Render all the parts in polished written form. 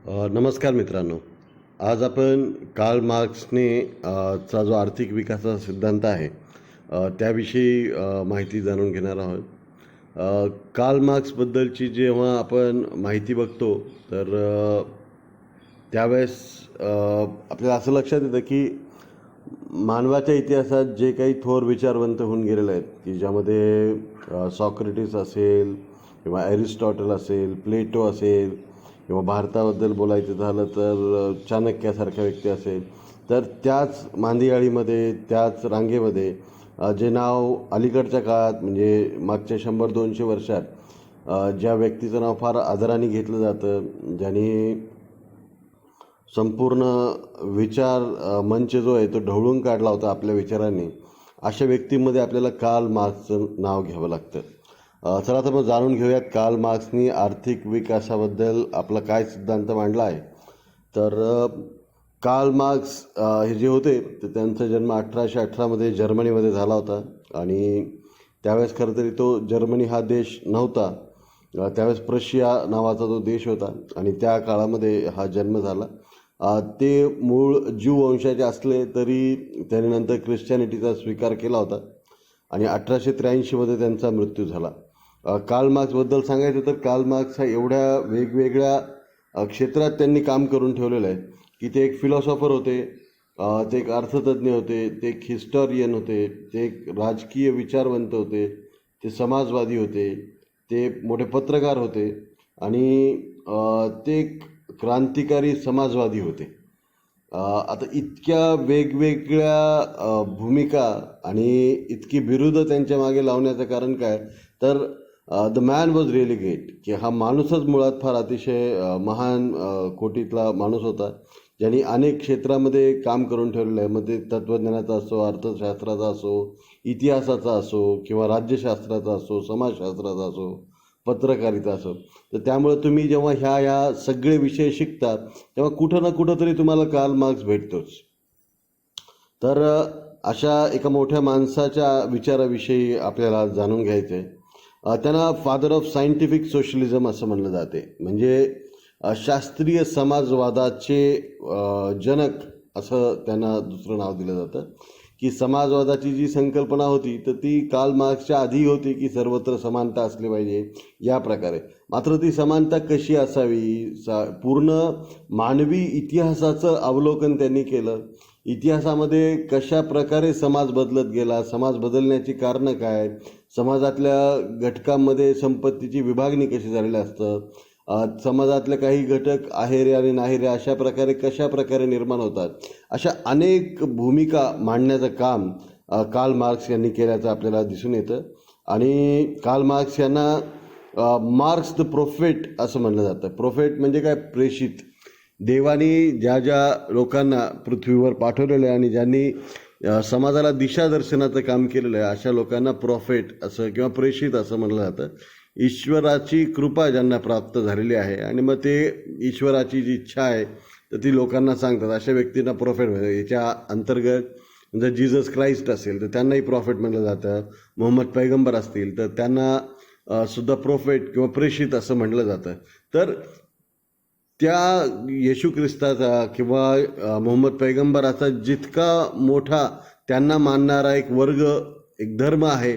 नमस्कार मित्रांनो. आज आपण कार्ल मार्क्सने चा जो आर्थिक विकासाचा सिद्धांत आहे त्याविषयी माहिती जाणून घेणार आहोत. कार्ल मार्क्सबद्दलची जेव्हा आपण माहिती बघतो तर त्यावेळेस आपल्याला असं लक्षात येतं की मानवाच्या इतिहासात जे काही थोर विचारवंत होऊन गेलेले आहेत की ज्यामध्ये सॉक्रेटिस असेल किंवा ॲरिस्टॉटल असेल, प्लेटो असेल किंवा भारताबद्दल बोलायचं झालं तर चाणक्यासारख्या व्यक्ती असेल, तर त्याच मांदियाळीमध्ये त्याच रांगेमध्ये जे नाव अलीकडच्या काळात म्हणजे मागच्या 100-200 वर्षात ज्या व्यक्तीचं नाव फार आदराने घेतलं जातं, ज्यांनी संपूर्ण विचार मंच जो आहे तो ढवळून काढला होता आपल्या विचारांनी, अशा व्यक्तींमध्ये आपल्याला कार्ल मार्क्सचं नाव घ्यावं लागतं. चला तर मग जाणून घेऊयात कार्ल मार्क्सनी आर्थिक विकासाबद्दल आपला काय सिद्धांत मांडला आहे. तर कार्ल मार्क्स हे जे होते तर त्यांचा जन्म 1818मध्ये जर्मनीमध्ये झाला होता आणि त्यावेळेस खरं तरी तो जर्मनी हा देश नव्हता. त्यावेळेस प्रशिया नावाचा तो देश होता आणि त्या काळामध्ये हा जन्म झाला. ते मूळ ज्यू वंशाचे असले तरी त्याने नंतर ख्रिश्चॅनिटीचा स्वीकार केला होता आणि 1883मध्ये त्यांचा मृत्यू झाला. कार्ल मार्क्सबद्दल सांगायचं तर कार्ल मार्क्स हा एवढ्या वेगवेगळ्या क्षेत्रात त्यांनी काम करून ठेवलेलं आहे की ते एक फिलॉसॉफर होते, ते एक अर्थतज्ज्ञ होते, ते एक हिस्टॉरियन होते, ते एक राजकीय विचारवंत होते, ते समाजवादी होते, ते मोठे पत्रकार होते आणि ते एक क्रांतिकारी समाजवादी होते. आता इतक्या वेगवेगळ्या भूमिका आणि इतकी बिरुदं त्यांच्या मागे लावण्याचं कारण काय, तर the man was really great, की हा माणूसच मुळात फार अतिशय महान कोटीतला माणूस होता, ज्यांनी अनेक क्षेत्रामध्ये काम करून ठेवलेलं आहे. मग ते तत्त्वज्ञानाचा असो, अर्थशास्त्राचा असो, इतिहासाचा असो किंवा राज्यशास्त्राचा असो, समाजशास्त्राचा असो, पत्रकारिता असो. तर त्यामुळे तुम्ही जेव्हा ह्या सगळे विषय शिकता तेव्हा कुठं ना कुठं तरी तुम्हाला कार्ल मार्क्स भेटतोच. तर अशा एका मोठ्या माणसाच्या विचाराविषयी आपल्याला जाणून घ्यायचं आहे. त्यांना फादर ऑफ सायंटिफिक सोशलिझम असं म्हणलं जाते, म्हणजे शास्त्रीय समाजवादाचे जनक असं त्यांना दुसरं नाव दिलं जातं. की समाजवादाची जी संकल्पना होती तर ती कार्ल मार्क्सच्या आधी होती की सर्वत्र समानता असली पाहिजे या प्रकारे. मात्र ती समानता कशी असावी, पूर्ण मानवी इतिहासाचं अवलोकन त्यांनी केलं. इतिहासामध्ये कशा प्रकारे समाज बदलत गेला, समाज बदलण्याची कारणं काय, समाजातल्या घटकांमध्ये संपत्तीची विभागणी कशी झालेली असतं, समाजातले काही घटक आहेरे आणि नाहिरे अशा प्रकारे कशा प्रकारे निर्माण होतात, अशा अनेक भूमिका मांडण्याचं काम कार्ल मार्क्स यांनी केल्याचं आपल्याला दिसून येतं. आणि कार्ल मार्क्स यांना मार्क्स द प्रोफेट असं म्हणलं जातं. प्रोफेट म्हणजे काय, प्रेषित. देवानी ज्या ज्या लोकांना पृथ्वीवर पाठवलेलं आहे आणि ज्यांनी समाजाला दिशादर्शनाचं काम केलेलं आहे अशा लोकांना प्रॉफेट असं किंवा प्रेषित असं म्हणलं जातं. ईश्वराची कृपा ज्यांना प्राप्त झालेली आहे आणि मग ते ईश्वराची जी इच्छा आहे तर ती लोकांना सांगतात, अशा व्यक्तींना प्रॉफेट म्हणतात. याच्या अंतर्गत जर जीसस क्राइस्ट असेल तर त्यांनाही प्रॉफेट म्हणलं जातं. मोहम्मद पैगंबर असतील तर त्यांना सुद्धा प्रॉफेट किंवा प्रेषित असं म्हटलं जातं. तर त्या येशू ख्रिस्ताचा किंवा मोहम्मद पैगंबराचा जितका मोठा त्यांना मानणारा एक वर्ग, एक धर्म आहे,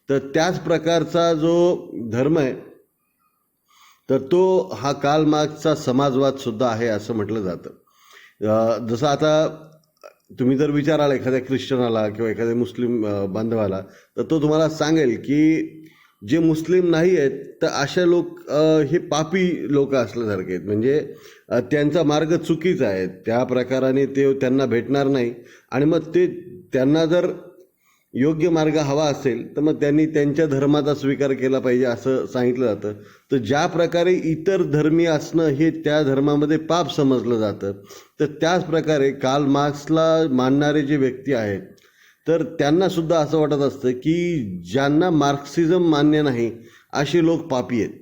तर त्याच प्रकारचा जो धर्म आहे तर तो हा कार्ल मार्क्सचा समाजवाद सुद्धा आहे असं म्हटलं जातं. जसं आता तुम्ही जर विचाराल एखाद्या ख्रिश्चनाला किंवा एखाद्या मुस्लिम बांधवाला तर तो तुम्हाला सांगेल की जे मुस्लिम नाही आहेत तर अशा लोक हे पापी लोक असल्यासारखे आहेत, म्हणजे त्यांचा मार्ग चुकीचा आहे, त्या प्रकाराने ते त्यांना भेटणार नाही. आणि मग ते त्यांना जर योग्य मार्ग हवा असेल तर मग त्यांनी त्यांच्या धर्माचा स्वीकार केला पाहिजे असं सांगितलं जातं. तर ज्या प्रकारे इतर धर्मी असणं हे त्या धर्मामध्ये पाप समजलं जातं, तर त्याच प्रकारे कार्ल मार्क्सला मानणारे जे व्यक्ती आहेत तर त्यांनासुद्धा असं वाटत असतं की ज्यांना मार्क्सिझम मान्य नाही असे लोक पापी आहेत,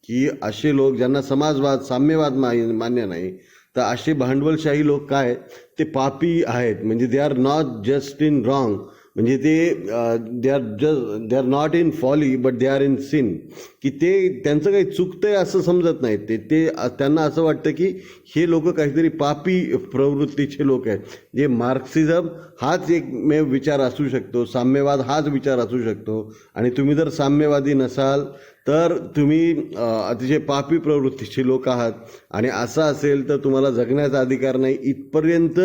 की असे लोक ज्यांना समाजवाद, साम्यवाद मान्य नाही तर असे भांडवलशाही लोक काय ते पापी आहेत. म्हणजे they are not just in wrong म्हणजे they are not in folly but they are in sin, की ते त्यांचं काही चुकतंय असं समजत नाही. त्यांना असं वाटतं की हे लोक काहीतरी पापी प्रवृत्तीचे लोक आहेत. जे मार्क्सिझम हाच एकमेव विचार असू शकतो, साम्यवाद हाच विचार असू शकतो, आणि तुम्ही जर साम्यवादी नसाल तर तुम्ही अतिशय पापी प्रवृत्तीचे लोक आहात, आणि असं असेल तर तुम्हाला जगण्याचा अधिकार नाही. इथपर्यंत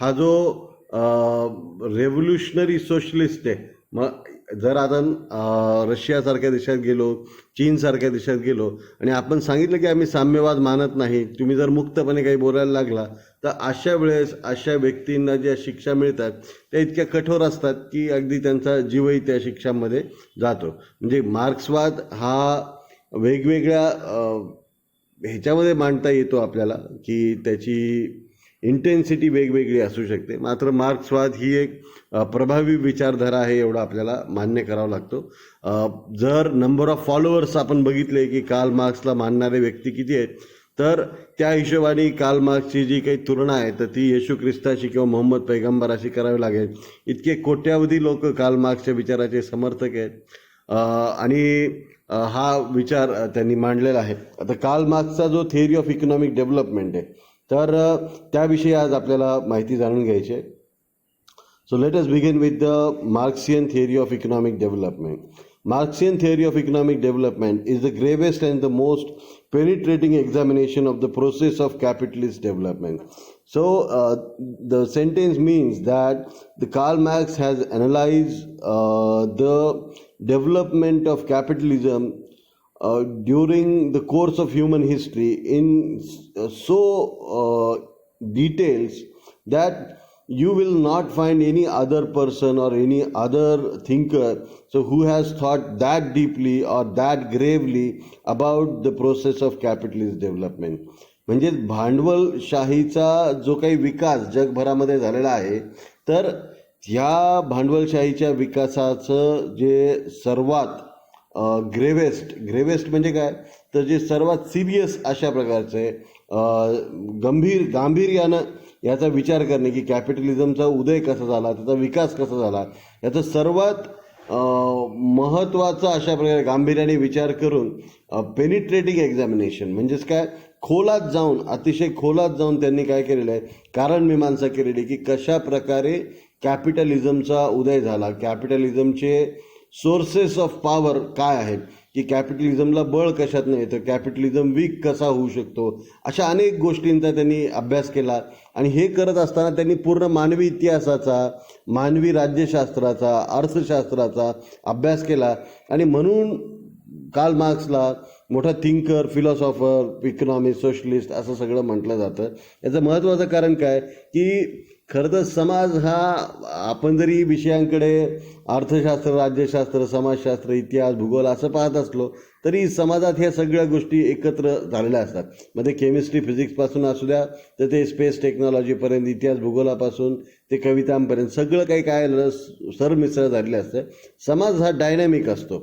हा जो रेव्होल्युशनरी सोशलिस्ट आहे. मग जर आपण रशियासारख्या देशात गेलो, चीनसारख्या देशात गेलो, आणि आपण सांगितलं की आम्ही साम्यवाद मानत नाही, तुम्ही जर मुक्तपणे काही बोलायला लागला, तर अशा वेळेस अशा व्यक्तींना ज्या शिक्षा मिळतात त्या इतक्या कठोर असतात की अगदी त्यांचा जीवही त्या शिक्षांमध्ये जातो. म्हणजे मार्क्सवाद हा वेगवेगळ्या ह्याच्यामध्ये मांडता येतो आपल्याला, की त्याची इंटेन्सिटी वेगवेगळी असू शकते. मात्र मार्क्सवाद ही एक प्रभावी विचारधारा आहे, एवढं आपल्याला मान्य करावं लागतो. जर नंबर ऑफ फॉलोअर्स आपण बघितले की कार्ल मार्क्सला मानणारे व्यक्ती किती आहेत, तर त्या हिशोबाने कार्ल मार्क्सची जी काही तुलना आहे तर ती येशू ख्रिस्ताशी किंवा मोहम्मद पैगंबराशी करावी लागेल. इतके कोट्यावधी लोक कार्ल मार्क्सच्या विचाराचे समर्थक आहेत, आणि हा विचार त्यांनी मांडलेला आहे. आता कार्ल मार्क्सचा जो थिअरी ऑफ इकॉनॉमिक डेव्हलपमेंट आहे, तर त्याविषयी आज आपल्याला माहिती जाणून घ्यायची आहे. So let us begin with the Marxian theory of economic development. Marxian theory of economic development is the gravest and the most penetrating examination of the process of capitalist development. So the sentence means that the Karl Marx has analyzed the development of capitalism during the course of human history in so details that you will not find any other person or any other thinker so who has thought that deeply or that gravely about the process of capitalist development. म्हणजे भांडवलशाहीचा जो काही विकास जगभरामध्ये झालेला आहे, तर ह्या भांडवलशाहीच्या विकासाचं जे सर्वात ग्रेवेस्ट म्हणजे काय, तर जे सर्वात सिरियस अशा प्रकारचं आहे, गांभीर्यानं याचा विचार करणे की कॅपिटलिझमचा उदय कसा झाला, त्याचा विकास कसा झाला, याचा सर्वात महत्त्वाचा अशा प्रकारे गांभीर्याने विचार करून पेनिट्रेटिंग एक्झामिनेशन म्हणजेच काय, खोलात जाऊन, अतिशय खोलात जाऊन त्यांनी काय केलेलं आहे, कारण मीमांसा केलेली की कशा प्रकारे कॅपिटलिझमचा उदय झाला, कॅपिटलिझमचे सोर्सेस ऑफ पॉवर काय आहेत, की कॅपिटलिझमला बळ कशात नाही येतं, कॅपिटलिझम वीक कसा होऊ शकतो, अशा अनेक गोष्टींचा त्यांनी अभ्यास केला. आणि हे करत असताना त्यांनी पूर्ण मानवी इतिहासाचा, मानवी राज्यशास्त्राचा, अर्थशास्त्राचा अभ्यास केला. आणि म्हणून कार्ल मार्क्सला मोठा थिंकर, फिलॉसॉफर, इकॉनॉमिस्ट, सोशलिस्ट असं सगळं म्हटलं जातं. याचं महत्त्वाचं कारण काय, की खरं तर समाज हा, आपण जरी विषयांकडे अर्थशास्त्र, राज्यशास्त्र, समाजशास्त्र, इतिहास, भूगोल असं पाहत असलो तरी समाजात ह्या सगळ्या गोष्टी एकत्र झालेल्या असतात. मध्ये केमिस्ट्री, फिजिक्सपासून असू द्या तर ते स्पेस टेक्नॉलॉजीपर्यंत, इतिहास भूगोलापासून ते कवितांपर्यंत सगळं काही काय सरमिसळ झालेलं असतं. समाज हा डायनॅमिक असतो,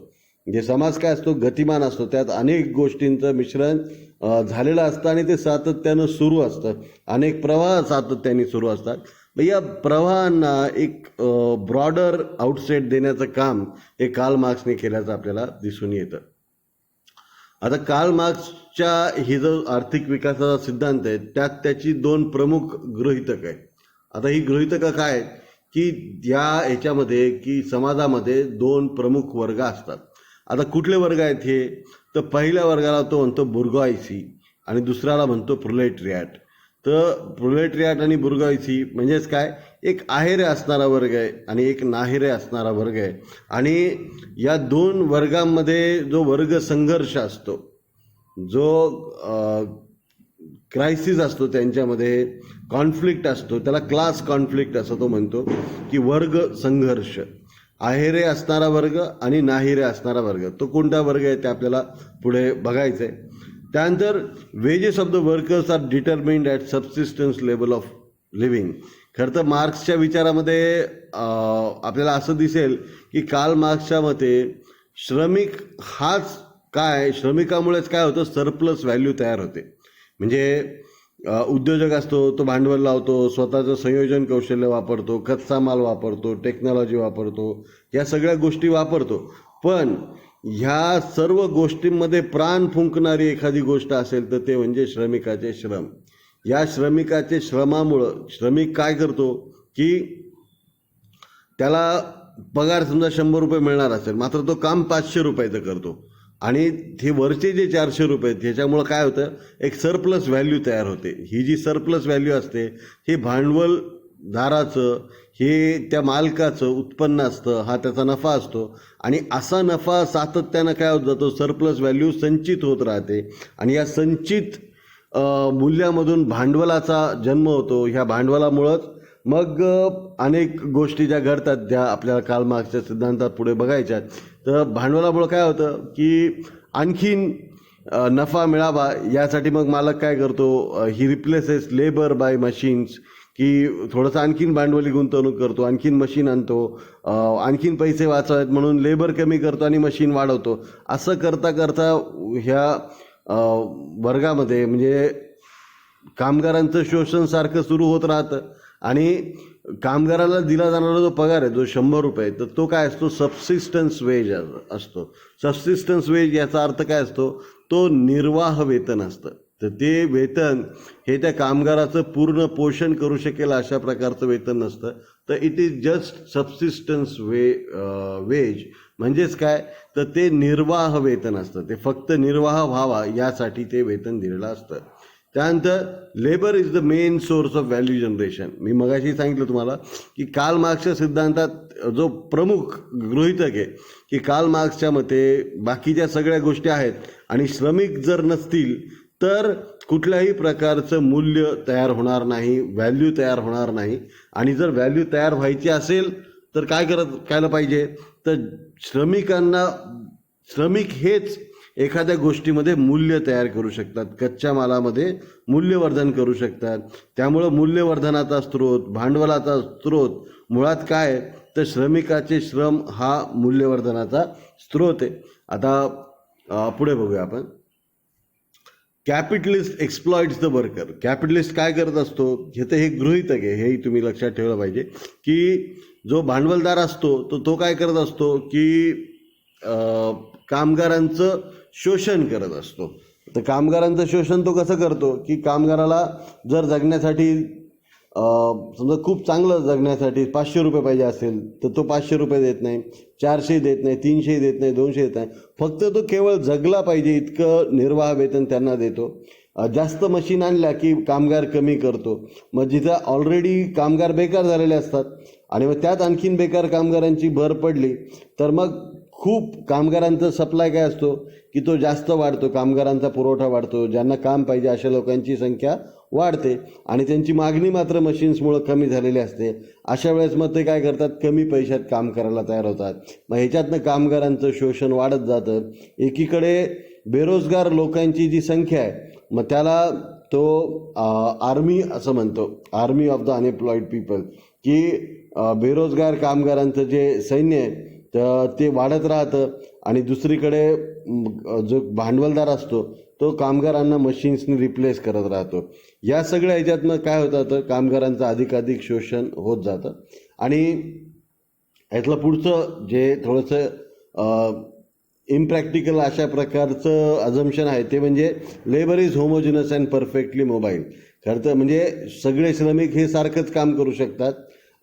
म्हणजे समाज काय असतो, गतिमान असतो, त्यात अनेक गोष्टींचं मिश्रण झालेलं असतं आणि ते सातत्यानं सुरू असतं. अनेक प्रवाह सातत्याने सुरू असतात. या प्रवाहांना एक ब्रॉडर आउटसेट देण्याचं काम हे कार्ल मार्क्सने केल्याचं आपल्याला दिसून येतं. आता कार्ल मार्क्सच्या ही जो आर्थिक विकासाचा सिद्धांत आहे त्यात त्याची दोन प्रमुख गृहीतक आहेत. आता ही गृहीतकं काय आहेत, की या ह्याच्यामध्ये की समाजामध्ये दोन प्रमुख वर्ग असतात. आता कुठले वर्ग आहेत हे, तर पहिल्या वर्गाला तो म्हणतो बुर्गॉइसी आणि दुसऱ्याला म्हणतो प्रोलेटरियाट. तर प्रोलेटरियाट आणि बुर्गॉइसी म्हणजेच काय, एक आहेरे असणारा वर्ग आहे आणि एक नाहेरे असणारा वर्ग आहे. आणि या दोन वर्गांमध्ये जो वर्ग संघर्ष असतो, जो क्रायसिस असतो, त्यांच्यामध्ये कॉन्फ्लिक्ट असतो, त्याला क्लास कॉन्फ्लिक्ट असं तो म्हणतो, की वर्ग संघर्ष, आहेरे असणारा वर्ग आणि नाहिरे असणारा वर्ग, तो कोणता वर्ग आहे ते आपल्याला पुढे बघायचं आहे. त्यानंतर wages of the workers are determined at subsistence level of living. खरं तर मार्क्सच्या विचारामध्ये आपल्याला असं दिसेल की कार्ल मार्क्सच्या मते श्रमिक हाच काय, श्रमिकामुळेच काय होतं, सरप्लस व्हॅल्यू तयार होते. म्हणजे उद्योजक असतो तो भांडवल लावतो, स्वतःचं संयोजन कौशल्य वापरतो, कच्चा माल वापरतो, टेक्नॉलॉजी वापरतो, या सगळ्या गोष्टी वापरतो. पण ह्या सर्व गोष्टींमध्ये प्राण फुंकणारी एखादी गोष्ट असेल तर ते म्हणजे श्रमिकाचे श्रम. या श्रमिकाचे श्रमामुळं श्रमिक काय करतो की त्याला पगार समजा 100 रुपये मिळणार असेल, मात्र तो काम 500 रुपयाचं करतो आणि हे वरचे जे 400 रुपये आहेत ह्याच्यामुळं काय होतं, एक सरप्लस व्हॅल्यू तयार होते. ही जी सरप्लस व्हॅल्यू असते हे भांडवलदाराचं, हे त्या मालकाचं उत्पन्न असतं, हा त्याचा नफा असतो. आणि असा नफा सातत्यानं काय होत जातो, सरप्लस व्हॅल्यू संचित होत राहते आणि या संचित मूल्यामधून भांडवलाचा जन्म होतो. ह्या भांडवलामुळंच मग अनेक गोष्टी ज्या घडतात ज्या आपल्याला कार्ल मार्क्सच्या सिद्धांतात पुढे बघायच्या. तर भांडवलामुळं काय होतं की आणखीन नफा मिळावा यासाठी मग मालक काय करतो, ही रिप्लेसेस लेबर बाय मशीन्स, की थोडंसं आणखीन भांडवली गुंतवणूक करतो, आणखीन मशीन आणतो, आणखीन पैसे वाचवायत म्हणून लेबर कमी करतो आणि मशीन वाढवतो. असं करता करता ह्या वर्गामध्ये म्हणजे कामगारांचं शोषण सारखं सुरू होत राहतं. आणि कामगाराला दिला जाणारा जो पगार आहे जो 100 रुपये, तर तो काय असतो, सबसिस्टन्स वेज असतो. सबसिस्टन्स वेज याचा अर्थ काय असतो, तो निर्वाह वेतन असतं. तर ते वेतन हे त्या कामगाराचं पूर्ण पोषण करू शकेल अशा प्रकारचं वेतन नसतं. तर it is just subsistence veg. म्हणजेच काय, तर ते निर्वाह वेतन असतं. ते फक्त निर्वाह व्हावा यासाठी ते वेतन दिलेलं असतं. त्यानंतर labour is the main source of value generation. मी मगाशी सांगितलं तुम्हाला की कार्ल मार्क्सच्या सिद्धांतात जो प्रमुख गृहीतक आहे की कार्ल मार्क्सच्या मते बाकीच्या सगळ्या गोष्टी आहेत आणि श्रमिक जर नसतील तर कुठल्याही प्रकारचं मूल्य तयार होणार नाही, व्हॅल्यू तयार होणार नाही. आणि जर व्हॅल्यू तयार व्हायची असेल तर काय करायला पाहिजे, तर श्रमिक हेच एखाद्या गोष्टीमध्ये मूल्य तयार करू शकतात, कच्च्या मालामध्ये मूल्यवर्धन करू शकतात. त्यामुळं मूल्यवर्धनाचा स्रोत, भांडवलाचा स्रोत मुळात काय, तर श्रमिकाचे श्रम हा मूल्यवर्धनाचा स्रोत आहे. आता पुढे बघूया आपण. Capitalist exploits the worker. Capitalist काय करत असतो, हे तर हे गृहीतक आहे, हेही तुम्ही लक्षात ठेवलं पाहिजे की जो भांडवलदार असतो तो काय करत असतो की कामगारांचं शोषण करत असतो. तर कामगारांचं शोषण तो कसं करतो की कामगाराला जर जगण्यासाठी समजा खूप चांगलं जगण्यासाठी 500 रुपये पाहिजे असेल तर तो 500 रुपये देत नाही, 400 देत नाही, 300 देत नाही, 200 देत नाही. फक्त तो केवळ जगला पाहिजे इतकं निर्वाह वेतन त्यांना देतो. जास्त मशीन आणल्या की कामगार कमी करतो. मग जिथं ऑलरेडी कामगार बेकार झालेले असतात आणि मग त्यात आणखीन बेकार कामगारांची भर पडली तर मग खूप कामगारांचा सप्लाय काय असतो की तो जास्त वाढतो, कामगारांचा पुरवठा वाढतो, ज्यांना काम पाहिजे अशा लोकांची संख्या वाढते आणि त्यांची मागणी मात्र मशीन्समुळं कमी झालेली असते. अशा वेळेस मग ते काय करतात, कमी पैशात काम करायला तयार होतात. मग ह्याच्यातनं कामगारांचं शोषण वाढत जातं. एकीकडे बेरोजगार लोकांची जी संख्या आहे मग त्याला तो आर्मी असं म्हणतो, army of the unemployed people, की बेरोजगार कामगारांचं जे सैन्य आहे तर ते वाढत राहतं. आणि दुसरीकडे जो भांडवलदार असतो तो कामगारांना मशीन्सनी रिप्लेस करत राहतो. या सगळ्या ह्याच्यात मग काय होतं, तर कामगारांचं अधिकाधिक शोषण होत जातं. आणि यातलं पुढचं जे थोडंसं इम्प्रॅक्टिकल अशा प्रकारचं अझम्पशन आहे ते म्हणजे labour is homogeneous and perfectly mobile. खरं तर म्हणजे सगळे श्रमिक हे सारखंच काम करू शकतात.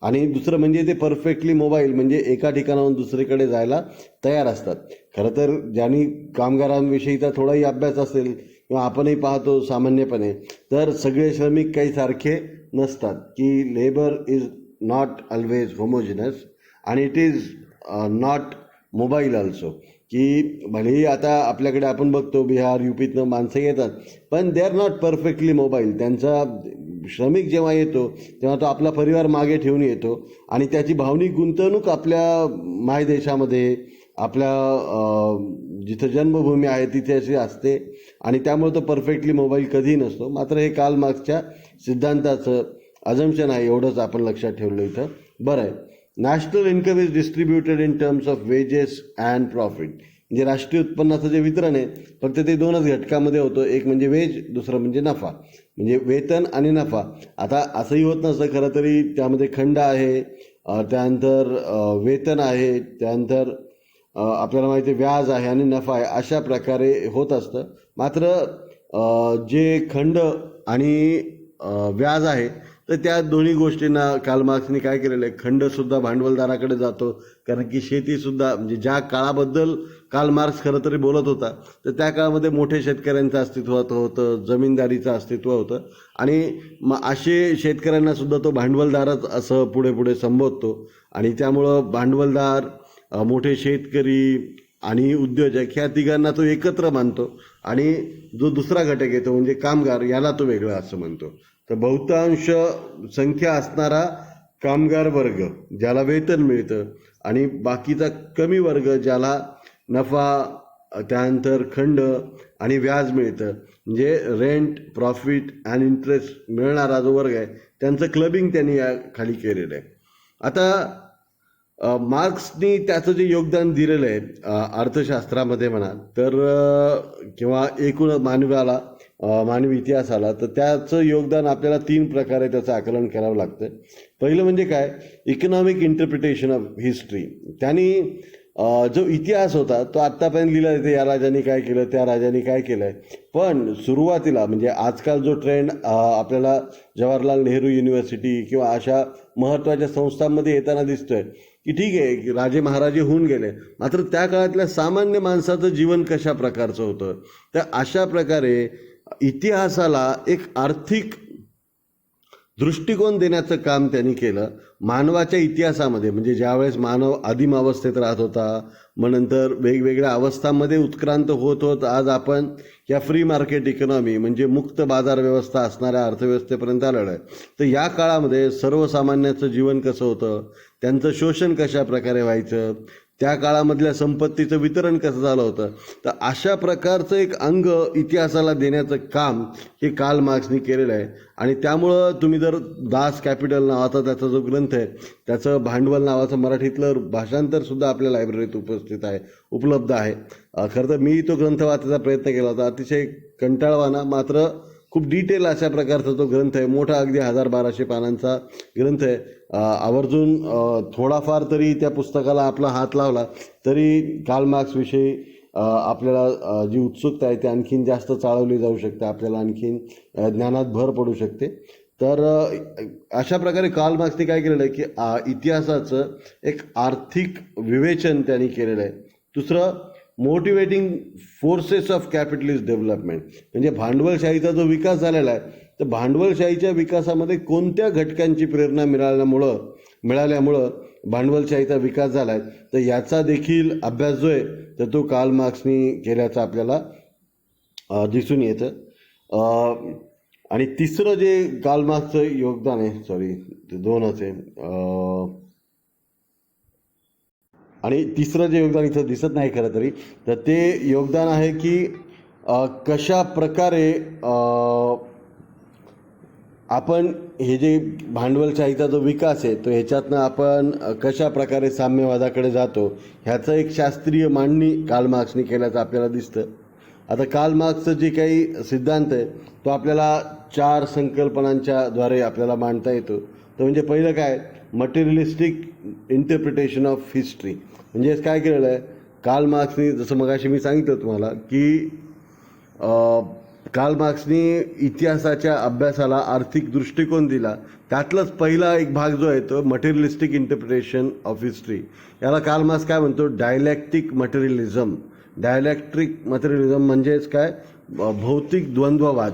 आणि दुसरं म्हणजे ते परफेक्टली मोबाईल म्हणजे एका ठिकाणाहून दुसरीकडे जायला तयार असतात. खरं तर ज्यांनी कामगारांविषयीचा थोडाही अभ्यास असेल किंवा आपणही पाहतो सामान्यपणे तर सगळे श्रमिक काही सारखे नसतात, की labour is not always homogeneous आणि it is not mobile also. की भलेही आता आपल्याकडे आपण बघतो बिहार यूपीतनं माणसं येतात पण दे आर नॉट परफेक्टली मोबाईल. त्यांचा श्रमिक जेव्हा येतो तेव्हा तो आपला परिवार मागे ठेवून येतो आणि त्याची भावनिक गुंतवणूक आपल्या मायदेशामध्ये, आपल्या जिथं जन्मभूमी आहे तिथे अशी असते आणि त्यामुळे तो परफेक्टली मोबाईल कधीही नसतो. मात्र हे कार्ल मार्क्सच्या सिद्धांताचं अझम्पशन आहे, एवढंच आपण लक्षात ठेवलं इथं बरं आहे. National income is distributed in terms of wedges and profit. म्हणजे राष्ट्रीय उत्पन्नाचं जे वितरण आहे फक्त ते दोनच घटकामध्ये होतं, एक म्हणजे वेज, दुसरं म्हणजे नफा. म्हणजे वेतन आणि नफा. आता असंही होत नसतं खरं तरी, त्यामध्ये खंड आहे, त्यानंतर वेतन आहे, त्यानंतर आपल्याला माहिती आहे व्याज आहे आणि नफा आहे, अशा प्रकारे होत असतं. मात्र जे खंड आणि व्याज आहे, तर त्या दोन्ही गोष्टींना कार्ल मार्क्सनी काय केलेलं आहे, खंडसुद्धा भांडवलदाराकडे जातो. कारण की शेतीसुद्धा, म्हणजे ज्या काळाबद्दल कार्ल मार्क्स खरं तरी बोलत होता, तर त्या काळामध्ये मोठ्या शेतकऱ्यांचं अस्तित्व होतं, जमीनदारीचं अस्तित्व होतं, आणि मग असे शेतकऱ्यांनासुद्धा तो भांडवलदारच असं पुढे पुढे संबोधतो. आणि त्यामुळं भांडवलदार, मोठे शेतकरी आणि उद्योजक ह्या तिघांना तो एकत्र मानतो, आणि जो दुसरा घटक येतो म्हणजे कामगार, याला तो वेगळा असं म्हणतो. तर बहुतांश संख्या असणारा कामगार वर्ग ज्याला वेतन मिळतं, आणि बाकीचा कमी वर्ग ज्याला नफा, त्यानंतर खंड आणि व्याज मिळतं, म्हणजे रेंट, प्रॉफिट अँड इंटरेस्ट मिळणारा जो वर्ग आहे, त्यांचं क्लबिंग त्यांनी या खाली केलेलं आहे. आता मार्क्सनी त्याचं जे योगदान दिलेलं आहे अर्थशास्त्रामध्ये म्हणा तर, किंवा एकूण मानवी इतिहासाला, तर त्याचं योगदान आपल्याला 3 प्रकारे त्याचं आकलन करावं लागतं. पहिलं म्हणजे काय, इकॉनॉमिक इंटरप्रिटेशन ऑफ हिस्ट्री. त्यांनी जो इतिहास होता तो आत्तापर्यंत लिहिला येते, या राजाने काय केलं, त्या राजाने काय केलं आहे. पण सुरुवातीला म्हणजे आजकाल जो ट्रेंड आपल्याला जवाहरलाल नेहरू युनिव्हर्सिटी किंवा अशा महत्त्वाच्या संस्थांमध्ये येताना दिसतोय, की ठीक आहे की राजे महाराजे होऊन गेले, मात्र त्या काळातल्या सामान्य माणसाचं जीवन कशा प्रकारचं होतं. तर अशा प्रकारे इतिहासाला एक आर्थिक दृष्टिकोन देण्याचं काम त्यांनी केलं. मानवाच्या इतिहासामध्ये, म्हणजे ज्यावेळेस मानव आदिम अवस्थेत राहत होता, मग नंतर वेगवेगळ्या अवस्थांमध्ये उत्क्रांत होत होत आज आपण या फ्री मार्केट इकॉनॉमी म्हणजे मुक्त बाजार व्यवस्था असणाऱ्या अर्थव्यवस्थेपर्यंत आलेलं आहे. तर या काळामध्ये सर्वसामान्याचं जीवन कसं होतं, त्यांचं शोषण कशा प्रकारे व्हायचं, त्या काळामधल्या संपत्तीचं वितरण कसं झालं होतं, तर अशा प्रकारचं एक अंग इतिहासाला देण्याचं काम हे कार्ल मार्क्सनी केलेलं आहे. आणि त्यामुळं तुम्ही जर दास कॅपिटल नावाचा त्याचा जो ग्रंथ आहे, त्याचं भांडवल नावाचं मराठीतलं भाषांतरसुद्धा आपल्या लायब्ररीत उपलब्ध आहे. खरं तर मी तो ग्रंथ वाचायचा प्रयत्न केला होता, अतिशय कंटाळवाना मात्र खूप डिटेल अशा प्रकारचा तो ग्रंथ आहे. मोठा अगदी 1000-1200 पानांचा ग्रंथ आहे. आवर्जून थोडाफार तरी त्या पुस्तकाला आपला हात लावला तरी कार्ल मार्क्सविषयी आपल्याला जी उत्सुकता आहे ती आणखीन जास्त चाळवली जाऊ शकते, आपल्याला आणखीन ज्ञानात भर पडू शकते. तर अशा प्रकारे कार्ल मार्क्सने काय केलेलं आहे की इतिहासाचं एक आर्थिक विवेचन त्यांनी केलेलं आहे. दुसरं, motivating forces of capitalist development, म्हणजे भांडवलशाहीचा जो विकास झालेला आहे, तर भांडवलशाहीच्या विकासामध्ये कोणत्या घटकांची प्रेरणा मिळाल्यामुळं भांडवलशाहीचा विकास झाला आहे, तर याचा देखील अभ्यास जो आहे तर तो कार्ल मार्क्सनी केल्याचं आपल्याला दिसून येतं. आणि तिसरं जे कार्ल मार्क्सचं योगदान आहे, ते दोनच आहे, आणि तिसरं जे योगदान इथं दिसत नाही खरं तरी, तर ते योगदान आहे की कशा प्रकारे आपण हे जे भांडवलशाहीचा जो विकास आहे तो ह्याच्यातनं आपण कशा प्रकारे साम्यवादाकडे जातो, ह्याचं एक शास्त्रीय मांडणी कार्ल मार्क्सनी केल्याचं आपल्याला दिसतं. आता कार्ल मार्क्सचं जे काही सिद्धांत आहे तो आपल्याला 4 संकल्पनांच्या द्वारे आपल्याला मांडता येतो. तर म्हणजे पहिलं काय, मटेरियलिस्टिक इंटरप्रिटेशन ऑफ हिस्ट्री. म्हणजे काय केलेलं आहे कार्ल मार्क्सनी, जसं मगाशी मी सांगितलं तुम्हाला की कार्ल मार्क्सनी इतिहासाच्या अभ्यासाला आर्थिक दृष्टिकोन दिला. त्यातलाच पहिला एक भाग जो आहे तो मटेरियलिस्टिक इंटरप्रिटेशन ऑफ हिस्ट्री. याला कार्ल मार्क्स काय म्हणतो, डायलॅक्टिक मटेरियलिझम. डायलॅक्ट्रिक मटेरियलिझम म्हणजेच काय, भौतिक द्वंद्ववाद.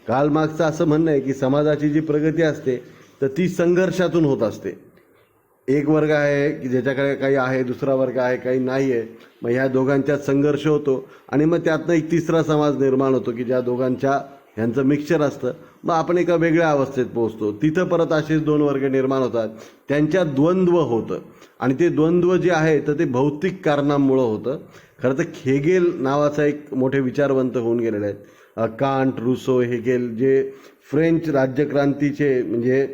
कार्ल मार्क्सचं असं म्हणणं आहे की समाजाची जी प्रगती असते तर ती संघर्षातून होत असते. एक वर्ग आहे की ज्याच्याकडे काही आहे, दुसरा वर्ग आहे काही नाही आहे, मग ह्या दोघांच्यात संघर्ष होतो आणि मग त्यातनं एक तिसरा समाज निर्माण होतो की ज्या ह्यांचं मिक्सचर असतं, मग आपण एका वेगळ्या अवस्थेत पोहोचतो. तिथं परत असेच 2 वर्ग निर्माण होतात, त्यांच्यात द्वंद्व होतं आणि ते द्वंद्व जे आहे तर ते भौतिक कारणांमुळं होतं. खरं तर हेगेल नावाचा एक मोठे विचारवंत होऊन गेलेले आहेत, कांट, रुसो, हेगेल, जे फ्रेंच राज्यक्रांतीचे म्हणजे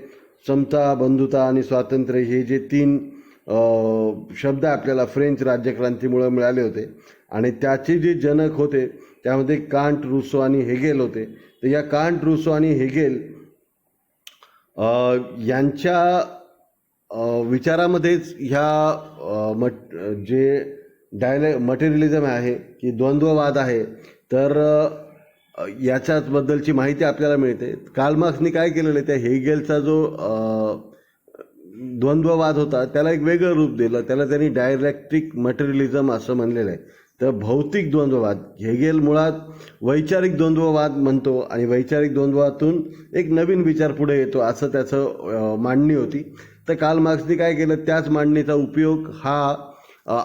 समता, बंधुता आणि स्वातंत्र्य हे जे 3 शब्द आपल्याला फ्रेंच राज्यक्रांतीमुळे मिळाले होते आणि त्याचे जे जनक होते त्यामध्ये कांट, रुसो आणि हेगेल होते. तर या कांट, रुसो आणि हेगेल यांच्या विचारामध्येच ह्या जे मटेरियलिझम आहे की द्वंद्ववाद आहे तर याच्याच बद्दलची माहिती आपल्याला मिळते. कार्ल मार्क्सनी काय केलेलं आहे, त्या हेगेलचा जो द्वंद्ववाद होता त्याला एक वेगळं रूप दिलं. त्याला त्यांनी डायलेक्ट्रिक मटेरियलिझम असं म्हणलेलं आहे. तर भौतिक द्वंद्ववाद, हेगेल मुळात वैचारिक द्वंद्ववाद म्हणतो आणि वैचारिक द्वंद्वातून एक नवीन विचार पुढे येतो असं त्याचं मांडणी होती. तर कार्ल मार्क्सनी काय केलं, त्याच मांडणीचा उपयोग हा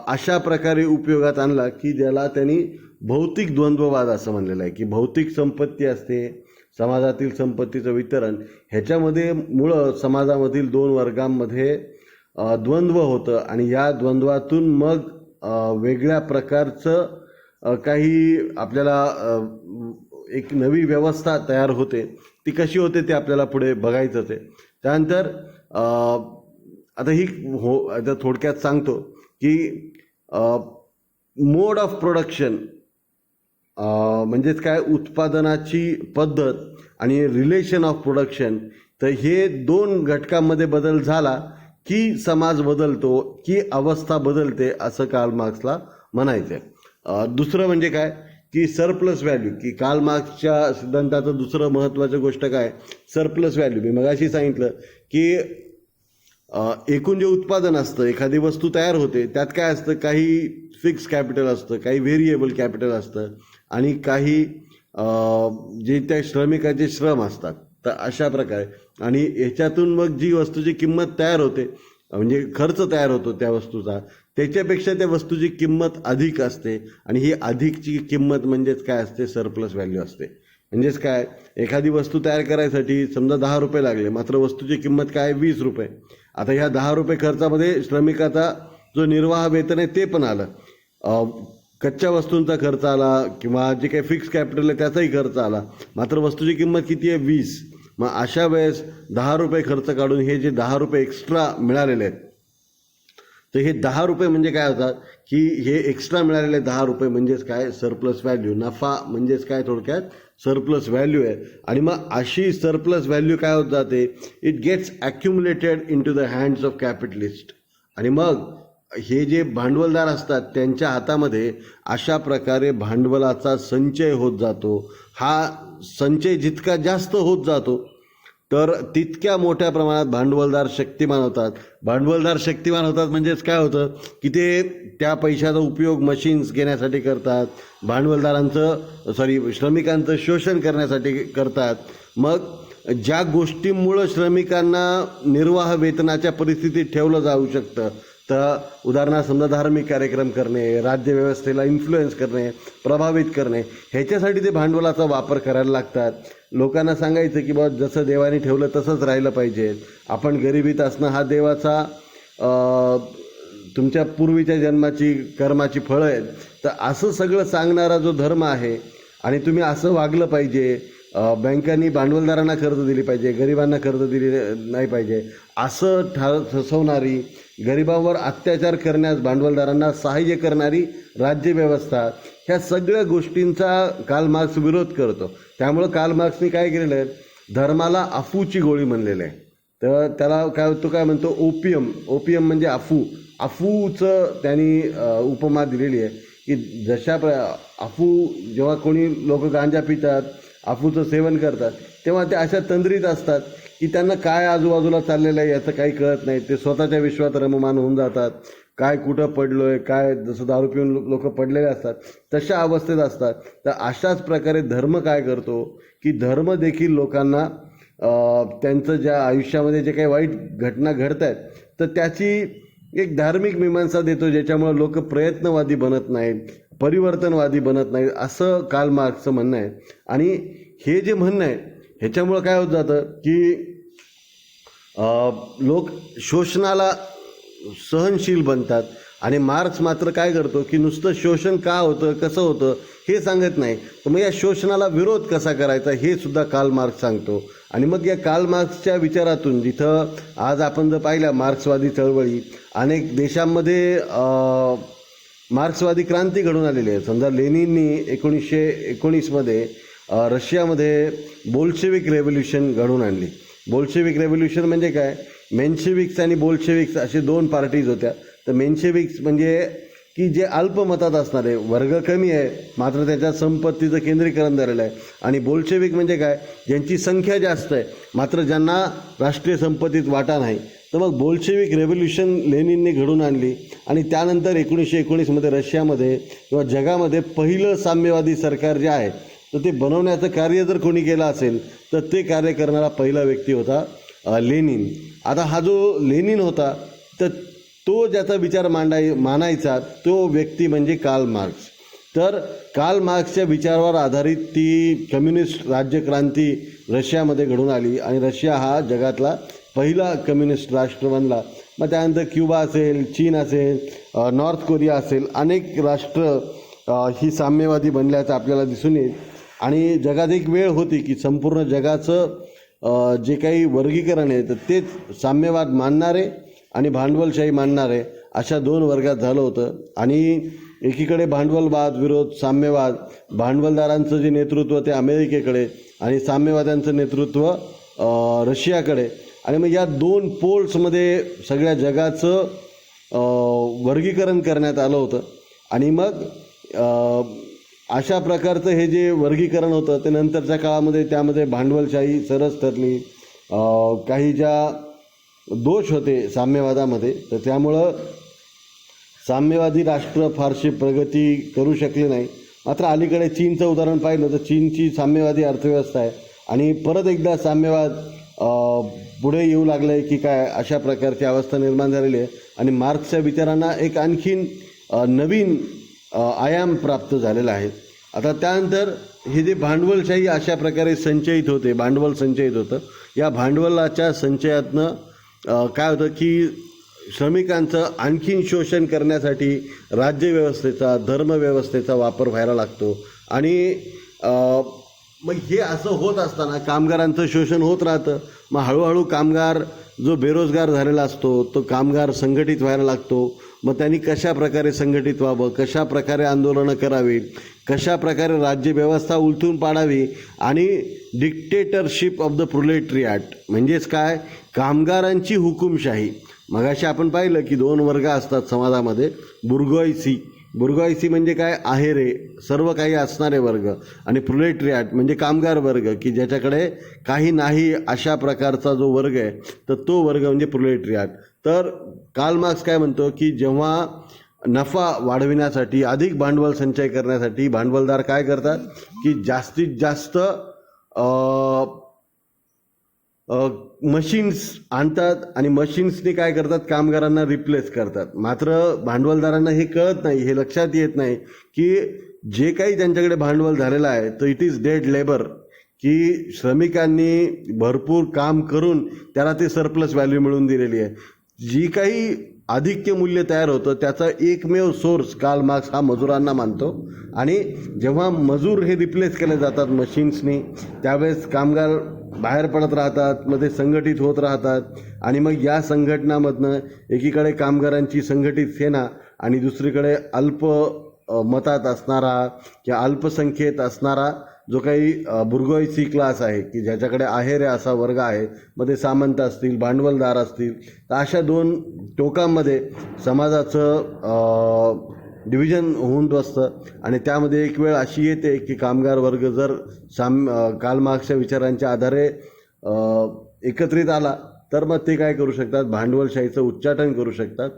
अशा प्रकारे उपयोगात आणला की ज्याला त्यांनी भौतिक द्वंद्ववाद असं म्हणलेलं आहे. की भौतिक संपत्ती असते, समाजातील संपत्तीचं वितरण, ह्याच्यामध्ये मुळं समाजामधील दोन वर्गांमध्ये द्वंद्व होतं आणि या द्वंद्वातून मग वेगळ्या प्रकारचं काही आपल्याला एक नवी व्यवस्था तयार होते. ती कशी होते ते आपल्याला पुढे बघायचंच आहे. त्यानंतर आता थोडक्यात सांगतो की मोड ऑफ प्रोडक्शन म्हणजेच काय, उत्पादनाची पद्धत आणि रिलेशन ऑफ प्रोडक्शन, तर हे दोन घटकांमध्ये बदल झाला की समाज बदलतो, की अवस्था बदलते असं कार्ल मार्क्सला म्हणायचं आहे. दुसरं म्हणजे काय की सरप्लस व्हॅल्यू, की कार्ल मार्क्सच्या सिद्धांताचं दुसरं महत्त्वाचं गोष्ट काय, सरप्लस व्हॅल्यू. मी मगाशी सांगितलं की एकूण जे उत्पादन असतं, एखादी वस्तू तयार होते त्यात काय असतं, काही फिक्स कॅपिटल असतं, काही व्हेरिएबल कॅपिटल असतं आणि काही जे त्या श्रमिकाचे श्रम असतात. तर अशा प्रकारे आणि ह्याच्यातून मग जी वस्तूची किंमत तयार होते म्हणजे खर्च तयार होतो त्या वस्तूचा, त्याच्यापेक्षा त्या वस्तूची किंमत अधिक असते आणि ही अधिकची किंमत म्हणजेच काय असते, सरप्लस व्हॅल्यू असते. म्हणजेच काय, एखादी वस्तू तयार करायसाठी समजा 10 रुपये लागले, मात्र वस्तूची किंमत काय 20 रुपये. आता ह्या 10 रुपये खर्चामध्ये श्रमिकाचा जो निर्वाह वेतन आहे ते पण आलं, कच्च्या वस्तूंचा खर्च आला किंवा जे काही फिक्स कॅपिटल आहे त्याचाही खर्च आला, मात्र वस्तूची किंमत किती आहे 20. मग अशा वेळेस 10 रुपये खर्च काढून हे जे 10 रुपये एक्स्ट्रा मिळालेले आहेत, तर हे 10 रुपये म्हणजे काय होतात की हे एक्स्ट्रा मिळालेले 10 रुपये म्हणजेच काय, सरप्लस व्हॅल्यू. नफा म्हणजेच काय, थोडक्यात सरप्लस व्हॅल्यू आहे. आणि मग अशी सरप्लस व्हॅल्यू काय होत जाते, it gets accumulated into the hands of capitalist. आणि मग हे जे भांडवलदार असतात त्यांच्या हातामध्ये अशा प्रकारे भांडवलाचा संचय होत जातो. हा संचय जितका जास्त होत जातो तर तितक्या मोठ्या प्रमाणात भांडवलदार शक्तिमान होतात. भांडवलदार शक्तिमान होतात म्हणजेच काय होतं की ते त्या पैशाचा उपयोग मशीन्स घेण्यासाठी करतात, श्रमिकांचं शोषण करण्यासाठी करतात. मग ज्या गोष्टींमुळं श्रमिकांना निर्वाह वेतनाच्या परिस्थितीत ठेवलं जाऊ शकतं, तर उदाहरणार्थ समजा धार्मिक कार्यक्रम करणे, राज्यव्यवस्थेला इन्फ्लुएन्स करणे, प्रभावित करणे, ह्याच्यासाठी ते भांडवलाचा वापर करायला लागतात. लोकांना सांगायचं की बाबा जसं देवाने ठेवलं तसंच राहिलं पाहिजे, आपण गरिबीत असणं हा देवाचा तुमच्या पूर्वीच्या जन्माची कर्माची फळं आहेत. तर असं सगळं सांगणारा जो धर्म आहे आणि तुम्ही असं वागलं पाहिजे, बँकांनी भांडवलदारांना कर्ज दिली पाहिजे, गरिबांना कर्ज दिली नाही पाहिजे, असं फसवणारी, गरिबांवर अत्याचार करण्यास भांडवलदारांना सहाय्य करणारी राज्यव्यवस्था, ह्या सगळ्या गोष्टींचा कार्ल मार्क्स विरोध करतो. त्यामुळं कार्ल मार्क्सनी काय केलेलं आहे, धर्माला अफूची गोळी म्हणलेलं आहे. तर त्याला काय म्हणतो, ओपियम म्हणजे अफूचं त्यांनी उपमा दिलेली आहे की अफू जेव्हा कोणी लोक गांजा पितात, अफूचं सेवन करतात, तेव्हा ते अशा तंद्रीत असतात की त्यांना काय आजूबाजूला चाललेलं आहे याचं काही कळत नाही. ते स्वतःच्या विश्वात रममान होऊन जातात, काय कुठं पडलोय, काय जसं दारू पिऊन लोक पडलेले असतात तशा अवस्थेत असतात. तर अशाच प्रकारे धर्म काय करतो की धर्म देखील लोकांना त्यांचं ज्या आयुष्यामध्ये जे काही वाईट घटना घडत आहेत तर त्याची एक धार्मिक मीमांसा देतो, ज्याच्यामुळे लोक प्रयत्नवादी बनत नाहीत, परिवर्तनवादी बनत नाहीत, असं कार्ल मार्क्सचं म्हणणं आहे. आणि हे जे म्हणणं आहे ह्याच्यामुळं काय होत जातं की लोक शोषणाला सहनशील बनतात आणि मार्क्स मात्र काय करतो की नुसतं शोषण का होतं, कसं होतं हे सांगत नाही, तर मग या शोषणाला विरोध कसा करायचा हे सुद्धा कार्ल मार्क्स सांगतो. आणि मग या कार्ल मार्क्सच्या विचारातून जिथं आज आपण जर पाहिल्या मार्क्सवादी चळवळी अनेक देशांमध्ये मार्क्सवादी क्रांती घडून आलेली आहे. समजा लेनिननी 1919मध्ये रशियामध्ये बोल्शेविक रेव्होल्युशन घडवून आणली. बोल्शेविक रेव्होल्युशन म्हणजे काय, मेन्शेविक्स आणि बोल्शेविक्स असे दोन पार्टीज होत्या. तर मेन्शेविक्स म्हणजे की जे अल्पमतात असणारे, वर्ग कमी आहे मात्र त्याच्या संपत्तीचं केंद्रीकरण झालेलं आहे. आणि बोल्शेविक म्हणजे काय, ज्यांची संख्या जास्त आहे मात्र ज्यांना राष्ट्रीय संपत्तीत वाटा नाही. तर मग बोल्शेविक रेव्होल्युशन लेनिनने घडून आणली आणि त्यानंतर 1919मध्ये रशियामध्ये किंवा जगामध्ये पहिलं साम्यवादी सरकार जे आहे तर ते बनवण्याचं कार्य जर कोणी केलं असेल तर ते कार्य करणारा पहिला व्यक्ती होता लेनिन. आता हा जो लेनिन होता तर तो ज्याचा विचार मानायचा तो व्यक्ती म्हणजे कार्ल मार्क्स. तर कार्ल मार्क्सच्या विचारावर आधारित ती कम्युनिस्ट राज्यक्रांती रशियामध्ये घडून आली आणि रशिया हा जगातला पहिला कम्युनिस्ट राष्ट्र बनला. मग त्यानंतर क्युबा असेल, चीन असेल, नॉर्थ कोरिया असेल, अनेक राष्ट्र ही साम्यवादी बनल्याचं आपल्याला दिसून येईल. आणि जगात एक वेळ होती की संपूर्ण जगाचं जे काही वर्गीकरण आहे तर तेच साम्यवाद मानणारे आणि भांडवलशाही मानणारे अशा दोन वर्गात झालं होतं. आणि एकीकडे भांडवलवाद विरोध साम्यवाद, भांडवलदारांचं जे नेतृत्व ते अमेरिकेकडे आणि साम्यवाद्यांचं नेतृत्व रशियाकडे. आणि मग या दोन पोल्समध्ये सगळ्या जगाचं वर्गीकरण करण्यात आलं होतं. आणि मग अशा प्रकारचं हे जे वर्गीकरण होतं ते नंतरच्या काळामध्ये त्यामध्ये भांडवलशाही सरस ठरली. काही ज्या दोष होते साम्यवादामध्ये तर त्यामुळं साम्यवादी राष्ट्र फारशी प्रगती करू शकले नाही. मात्र अलीकडे चीनचं उदाहरण पाहिलं तर चीनची साम्यवादी अर्थव्यवस्था आहे आणि परत एकदा साम्यवाद पुढे येऊ लागलं आहे की काय अशा प्रकारची अवस्था निर्माण झालेली आहे. आणि मार्क्सच्या विचारांना एक आणखीन नवीन आयाम प्राप्त झालेला आहे. आता त्यानंतर हे जे भांडवलशाही अशा प्रकारे संचयित होते, भांडवल संचयित होतं, या भांडवलाच्या संचयातनं काय होतं की श्रमिकांचं आणखीन शोषण करण्यासाठी राज्यव्यवस्थेचा, धर्मव्यवस्थेचा वापर व्हायला लागतो. आणि मग हे असं होत असताना कामगारांचं शोषण होत राहतं. मग हळूहळू कामगार जो बेरोजगार झालेला असतो तो कामगार संघटित व्हायला लागतो. मग त्यांनी कशा प्रकारे संघटित व्हावं, कशा प्रकारे आंदोलनं करावी, कशा प्रकारे राज्यव्यवस्था उलथून पाडावी आणि डिक्टेटरशिप ऑफ द प्रोलेटरियाट म्हणजेच काय, कामगारांची हुकुमशाही. मगाशी आपण पाहिलं की दोन वर्ग असतात समाजामध्ये, बुर्गॉइसी म्हणजे काय, आहेरे, सर्व काही असणारे वर्ग, आणि प्रोलेटरियाट म्हणजे कामगार वर्ग की ज्याच्याकडे काही नाही अशा प्रकारचा जो वर्ग आहे तर तो वर्ग म्हणजे प्रोलेटरियाट. तर कार्ल मार्क्स काय म्हणतो की जेव्हा नफा वाढविण्यासाठी, अधिक भांडवल संचय करण्यासाठी भांडवलदार काय करतात की जास्तीत जास्त मशीन्स आणतात आणि मशीन्सनी काय करतात, कामगारांना रिप्लेस करतात. मात्र भांडवलदारांना हे कळत नाही, हे लक्षात येत नाही की जे काही त्यांच्याकडे भांडवल झालेलं आहे तर इट इज डेड लेबर, की श्रमिकांनी भरपूर काम करून त्याला ते सरप्लस व्हॅल्यू मिळवून दिलेली आहे. जी काही आधिक्य मूल्य तयार होतं त्याचा एकमेव सोर्स कार्ल मार्क्स हा मजुरांना मानतो. आणि जेव्हा मजूर हे रिप्लेस केले जातात मशीन्सनी त्यावेळेस कामगार बाहेर पडत राहतात, मग ते संघटित होत राहतात. आणि मग या संघटनामधनं एकीकडे कामगारांची संघटित सेना आणि दुसरीकडे अल्प मतात असणारा किंवा अल्पसंख्येत असणारा जो काही बुर्गॉइसी क्लास आहे की ज्याच्याकडे आहेर असा वर्ग आहे, मग ते सामंत असतील, भांडवलदार असतील, तर अशा दोन टोकांमध्ये समाजाचं डिव्हिजन होऊन बसतं. आणि त्यामध्ये एक वेळ अशी येते की कामगार वर्ग जर कार्ल मार्क्सच्या विचारांच्या आधारे एकत्रित आला तर मग ते काय करू शकतात, भांडवलशाहीचं उच्चाटन करू शकतात.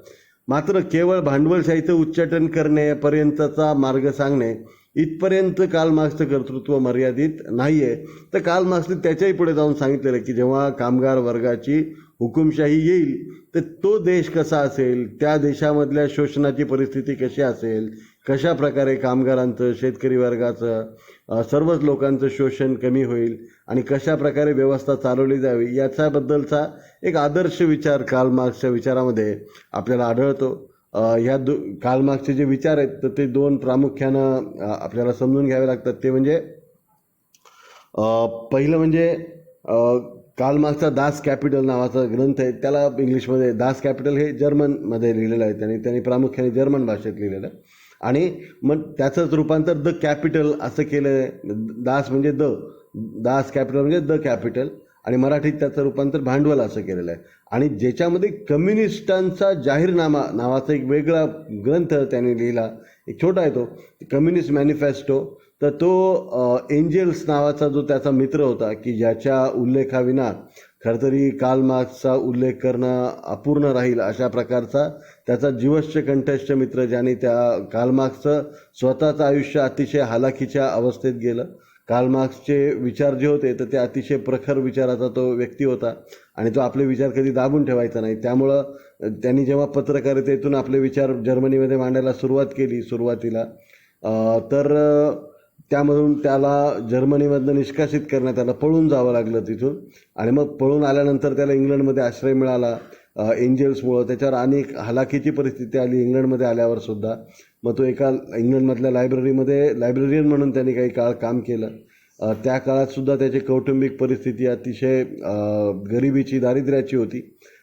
मात्र केवळ भांडवलशाहीचं उच्चाटन करण्यापर्यंतचा मार्ग सांगणे इथपर्यंत कार्ल मार्क्सचं कर्तृत्व मर्यादित नाही आहे. तर कार्ल मार्क्सने त्याच्याही पुढे जाऊन सांगितलेलं की जेव्हा कामगार वर्गाची हुकुमशाही येईल तर तो देश कसा असेल, त्या देशामधल्या शोषणाची परिस्थिती कशी असेल, कशा प्रकारे कामगारांचं, शेतकरी वर्गाचं, सर्वच लोकांचं शोषण कमी होईल आणि कशा प्रकारे व्यवस्था चालवली जावी याच्याबद्दलचा एक आदर्श विचार कार्ल मार्क्सच्या विचारामध्ये आपल्याला आढळतो. ह्या कार्ल मार्क्सचे जे विचार आहेत तर ते दोन प्रामुख्यानं आपल्याला समजून घ्यावे लागतात. ते म्हणजे पहिलं म्हणजे कार्ल मार्क्सचा दास कॅपिटल नावाचा ग्रंथ आहे, त्याला इंग्लिशमध्ये दास कॅपिटल हे जर्मनमध्ये लिहिलेलं आहे, त्यांनी प्रामुख्याने जर्मन भाषेत लिहिलेलं आहे. आणि मग त्याचंच रूपांतर द कॅपिटल असं केलं आहे. दास म्हणजे दास कॅपिटल म्हणजे द कॅपिटल, आणि मराठीत त्याचं रूपांतर भांडवल असं केलेलं आहे. आणि ज्याच्यामध्ये कम्युनिस्टांचा जाहीरनामा नावाचा एक वेगळा ग्रंथ त्यांनी लिहिला, एक छोटा आहे तो, कम्युनिस्ट मॅनिफेस्टो. तर तो एंजेल्स नावाचा जो त्याचा मित्र होता, की ज्याच्या उल्लेखाविना खरं तरी कार्ल मार्क्सचा उल्लेख करणं अपूर्ण राहील अशा प्रकारचा त्याचा जीवश्च कंठस्थ मित्र, ज्याने त्या कार्ल मार्क्सचं स्वतःचं आयुष्य अतिशय हालाखीच्या अवस्थेत गेलं. कार्ल मार्क्सचे विचार जे होते तर ते अतिशय प्रखर विचाराचा तो व्यक्ती होता, आणि तो आपले विचार कधी दाबून ठेवायचा नाही. त्यामुळं त्यांनी जेव्हा पत्रकारितेतून आपले विचार जर्मनीमध्ये मांडायला सुरुवात केली सुरुवातीला, तर त्यामधून त्याला जर्मनीमधनं निष्कासित करण्यात आलं, पळून जावं लागलं तिथून. आणि मग पळून आल्यानंतर त्याला इंग्लंडमध्ये आश्रय मिळाला एंजेल्समुळं. त्याच्यावर अनेक हलाखीची परिस्थिती आली इंग्लंडमध्ये आल्यावर सुद्धा. मग तो एका इंग्लंडमधल्या लायब्ररियन म्हणून त्यांनी काही काळ काम केलं. त्या काळात सुद्धा त्याची कौटुंबिक परिस्थिती अतिशय गरिबीची, दारिद्र्याची होती.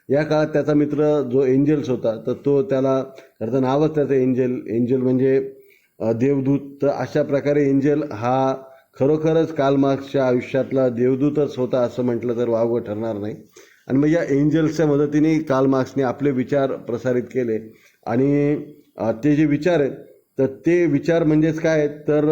या काळात त्याचा मित्र जो एंजेल्स होता तर तो त्याला, त्याचं नावच त्याचं एंजेल म्हणजे देवदूत. तर अशा प्रकारे एंजेल हा खरोखरच कार्ल मार्क्सच्या आयुष्यातला देवदूतच होता असं म्हटलं तर वावगं ठरणार नाही. आणि मग या एंजेल्सच्या मदतीने कार्ल मार्क्सने आपले विचार प्रसारित केले. आणि ते जे विचार आहेत तर ते विचार म्हणजेच काय तर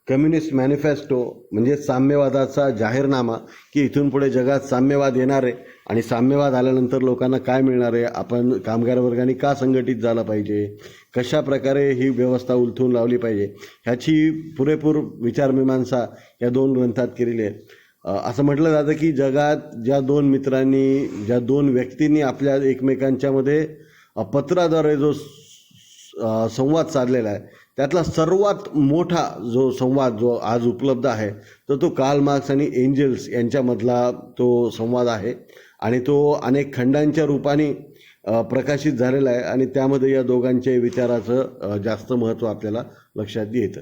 कम्युनिस्ट मॅनिफेस्टो म्हणजे साम्यवादाचा जाहीरनामा, की इथून पुढे जगात साम्यवाद येणार आहे, आणि साम्यवाद आल्यानंतर लोकांना काय मिळणार आहे, आपण कामगार वर्गाने का संघटित झालं पाहिजे, कशा प्रकारे ही व्यवस्था उलथून लावली पाहिजे, ह्याची पुरेपूर विचारमीमांसा या दोन ग्रंथात केलेली आहे. असं म्हटलं जातं की जगात ज्या दोन मित्रांनी, ज्या दोन व्यक्तींनी आपल्या एकमेकांच्यामध्ये पत्राद्वारे जो संवाद साधलेला आहे त्यातला सर्वात मोठा जो संवाद जो आज उपलब्ध आहे तर तो कार्ल मार्क्स आणि एंजेल्स यांच्यामधला तो संवाद आहे. आणि तो अनेक खंडांच्या रूपाने प्रकाशित झालेला आहे, आणि त्यामध्ये या दोघांच्या विचाराचं जास्त महत्त्व आपल्याला लक्षात येतं.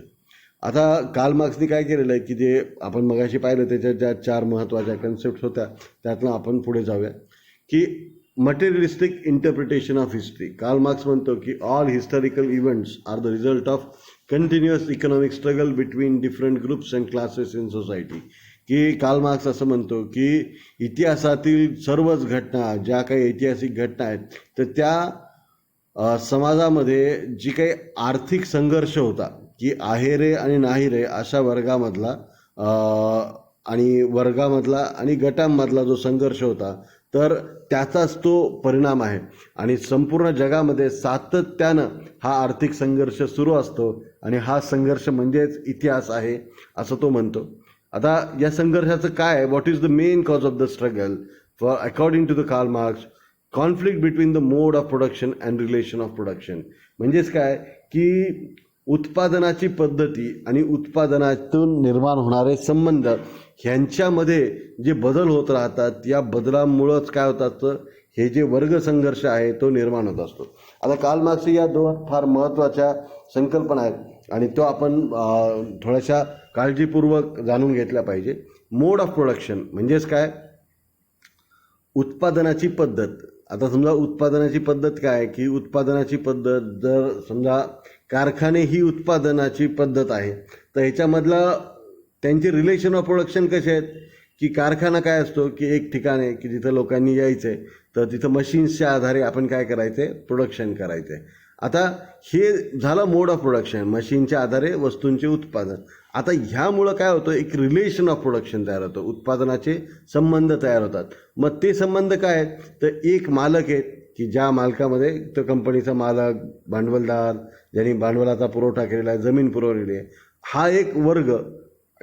आता कार्ल मार्क्सने काय केलेलं आहे की जे आपण मगाशी पाहिलं त्याच्या ज्या 4 महत्त्वाच्या कन्सेप्ट होत्या त्यातनं आपण पुढे जाऊया. की materialistic interpretation of history. Karl Marx म्हणतो की all historical events are the result of continuous economic struggle between different groups and classes in society. की कार्ल मार्क्स असं म्हणतो की इतिहासातील सर्वच घटना, ज्या काही ऐतिहासिक घटना आहेत तर त्या समाजामध्ये जी काही आर्थिक संघर्ष होता, की आहे रे आणि नाही रे अशा वर्गामधला आणि गटांमधला जो संघर्ष होता तर त्याचाच तो परिणाम आहे. आणि संपूर्ण जगामध्ये सातत्यानं हा आर्थिक संघर्ष सुरू असतो, आणि हा संघर्ष म्हणजेच इतिहास आहे असं तो म्हणतो. आता या संघर्षाचं काय आहे, what is the main cause of the struggle for according to the Karl Marx, conflict between the mode of production and relation of production. म्हणजेच काय की उत्पादनाची पद्धती आणि उत्पादनातून निर्माण होणारे संबंध ह्यांच्यामध्ये जे बदल होत राहतात, या बदलामुळंच काय होतात तर हे जे वर्ग संघर्ष आहे तो निर्माण होत असतो. आता कार्ल मार्क्स या दोन फार महत्त्वाच्या संकल्पना आहेत, आणि तो आपण थोड्याशा काळजीपूर्वक जाणून घेतल्या पाहिजे. मोड ऑफ प्रोडक्शन म्हणजेच काय, उत्पादनाची पद्धत. आता समजा उत्पादनाची पद्धत काय की उत्पादनाची पद्धत जर समजा कारखाने ही उत्पादनाची पद्धत आहे तर ह्याच्यामधला त्यांचे रिलेशन ऑफ प्रोडक्शन कसे आहेत की कारखाना काय असतो की एक ठिकाण आहे की जिथं लोकांनी यायचं आहे, तर तिथं मशीन्सच्या आधारे आपण काय करायचं आहे, प्रोडक्शन करायचं आहे. आता हे झालं मोड ऑफ प्रोडक्शन, मशीनच्या आधारे वस्तूंचे उत्पादन. आता ह्यामुळं काय होतं, एक रिलेशन ऑफ प्रोडक्शन तयार होतं, उत्पादनाचे संबंध तयार होतात. मग ते संबंध काय आहेत तर एक मालक आहेत की ज्या मालकामध्ये तो कंपनीचा मालक, भांडवलदार, ज्यांनी भांडवलाचा पुरवठा केलेला आहे, जमीन पुरवलेली आहे, हा एक वर्ग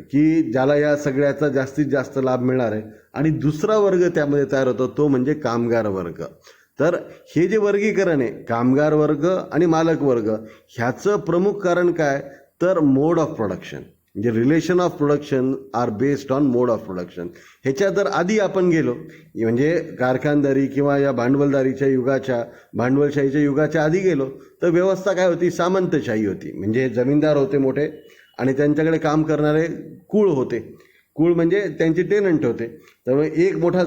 की ज्याला या सगळ्याचा जास्तीत जास्त लाभ मिळणार आहे. आणि दुसरा वर्ग त्यामध्ये तयार होतो तो म्हणजे कामगार वर्ग. तर हे जे वर्गीकरण आहे कामगार वर्ग आणि मालक वर्ग, ह्याचं प्रमुख कारण काय तर मोड ऑफ प्रोडक्शन. म्हणजे relation of production are based on mode of production. ह्याच्या जर आधी आपण गेलो म्हणजे कारखानदारी किंवा या भांडवलदारीच्या युगाच्या भांडवलशाहीच्या युगाच्या आधी गेलो तर व्यवस्था काय होती, सामंतशाही होती. म्हणजे जमीनदार होते मोठे आणि त्यांच्याकडे काम करणारे कुळ होते. कुळ म्हणजे त्यांचे टेनंट होते. त्यामुळे एक मोठा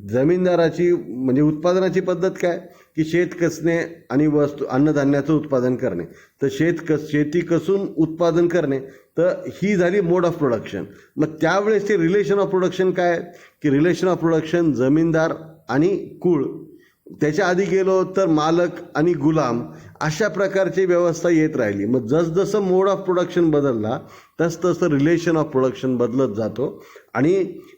जमीनदाराची म्हणजे उत्पादनाची पद्धत काय की शेत कसणे आणि अन्नधान्याचं उत्पादन करणे. तर शेती कसून उत्पादन करणे, तर ही झाली मोड ऑफ प्रोडक्शन. मग त्यावेळेसचे रिलेशन ऑफ प्रोडक्शन काय की रिलेशन ऑफ प्रोडक्शन जमीनदार आणि कुळ. त्याच्या आधी गेलो तर मालक आणि गुलाम अशा प्रकारची व्यवस्था येत राहिली. मग जसजसं मोड ऑफ प्रोडक्शन बदलला तसतसं रिलेशन ऑफ प्रोडक्शन बदलत जातो. आणि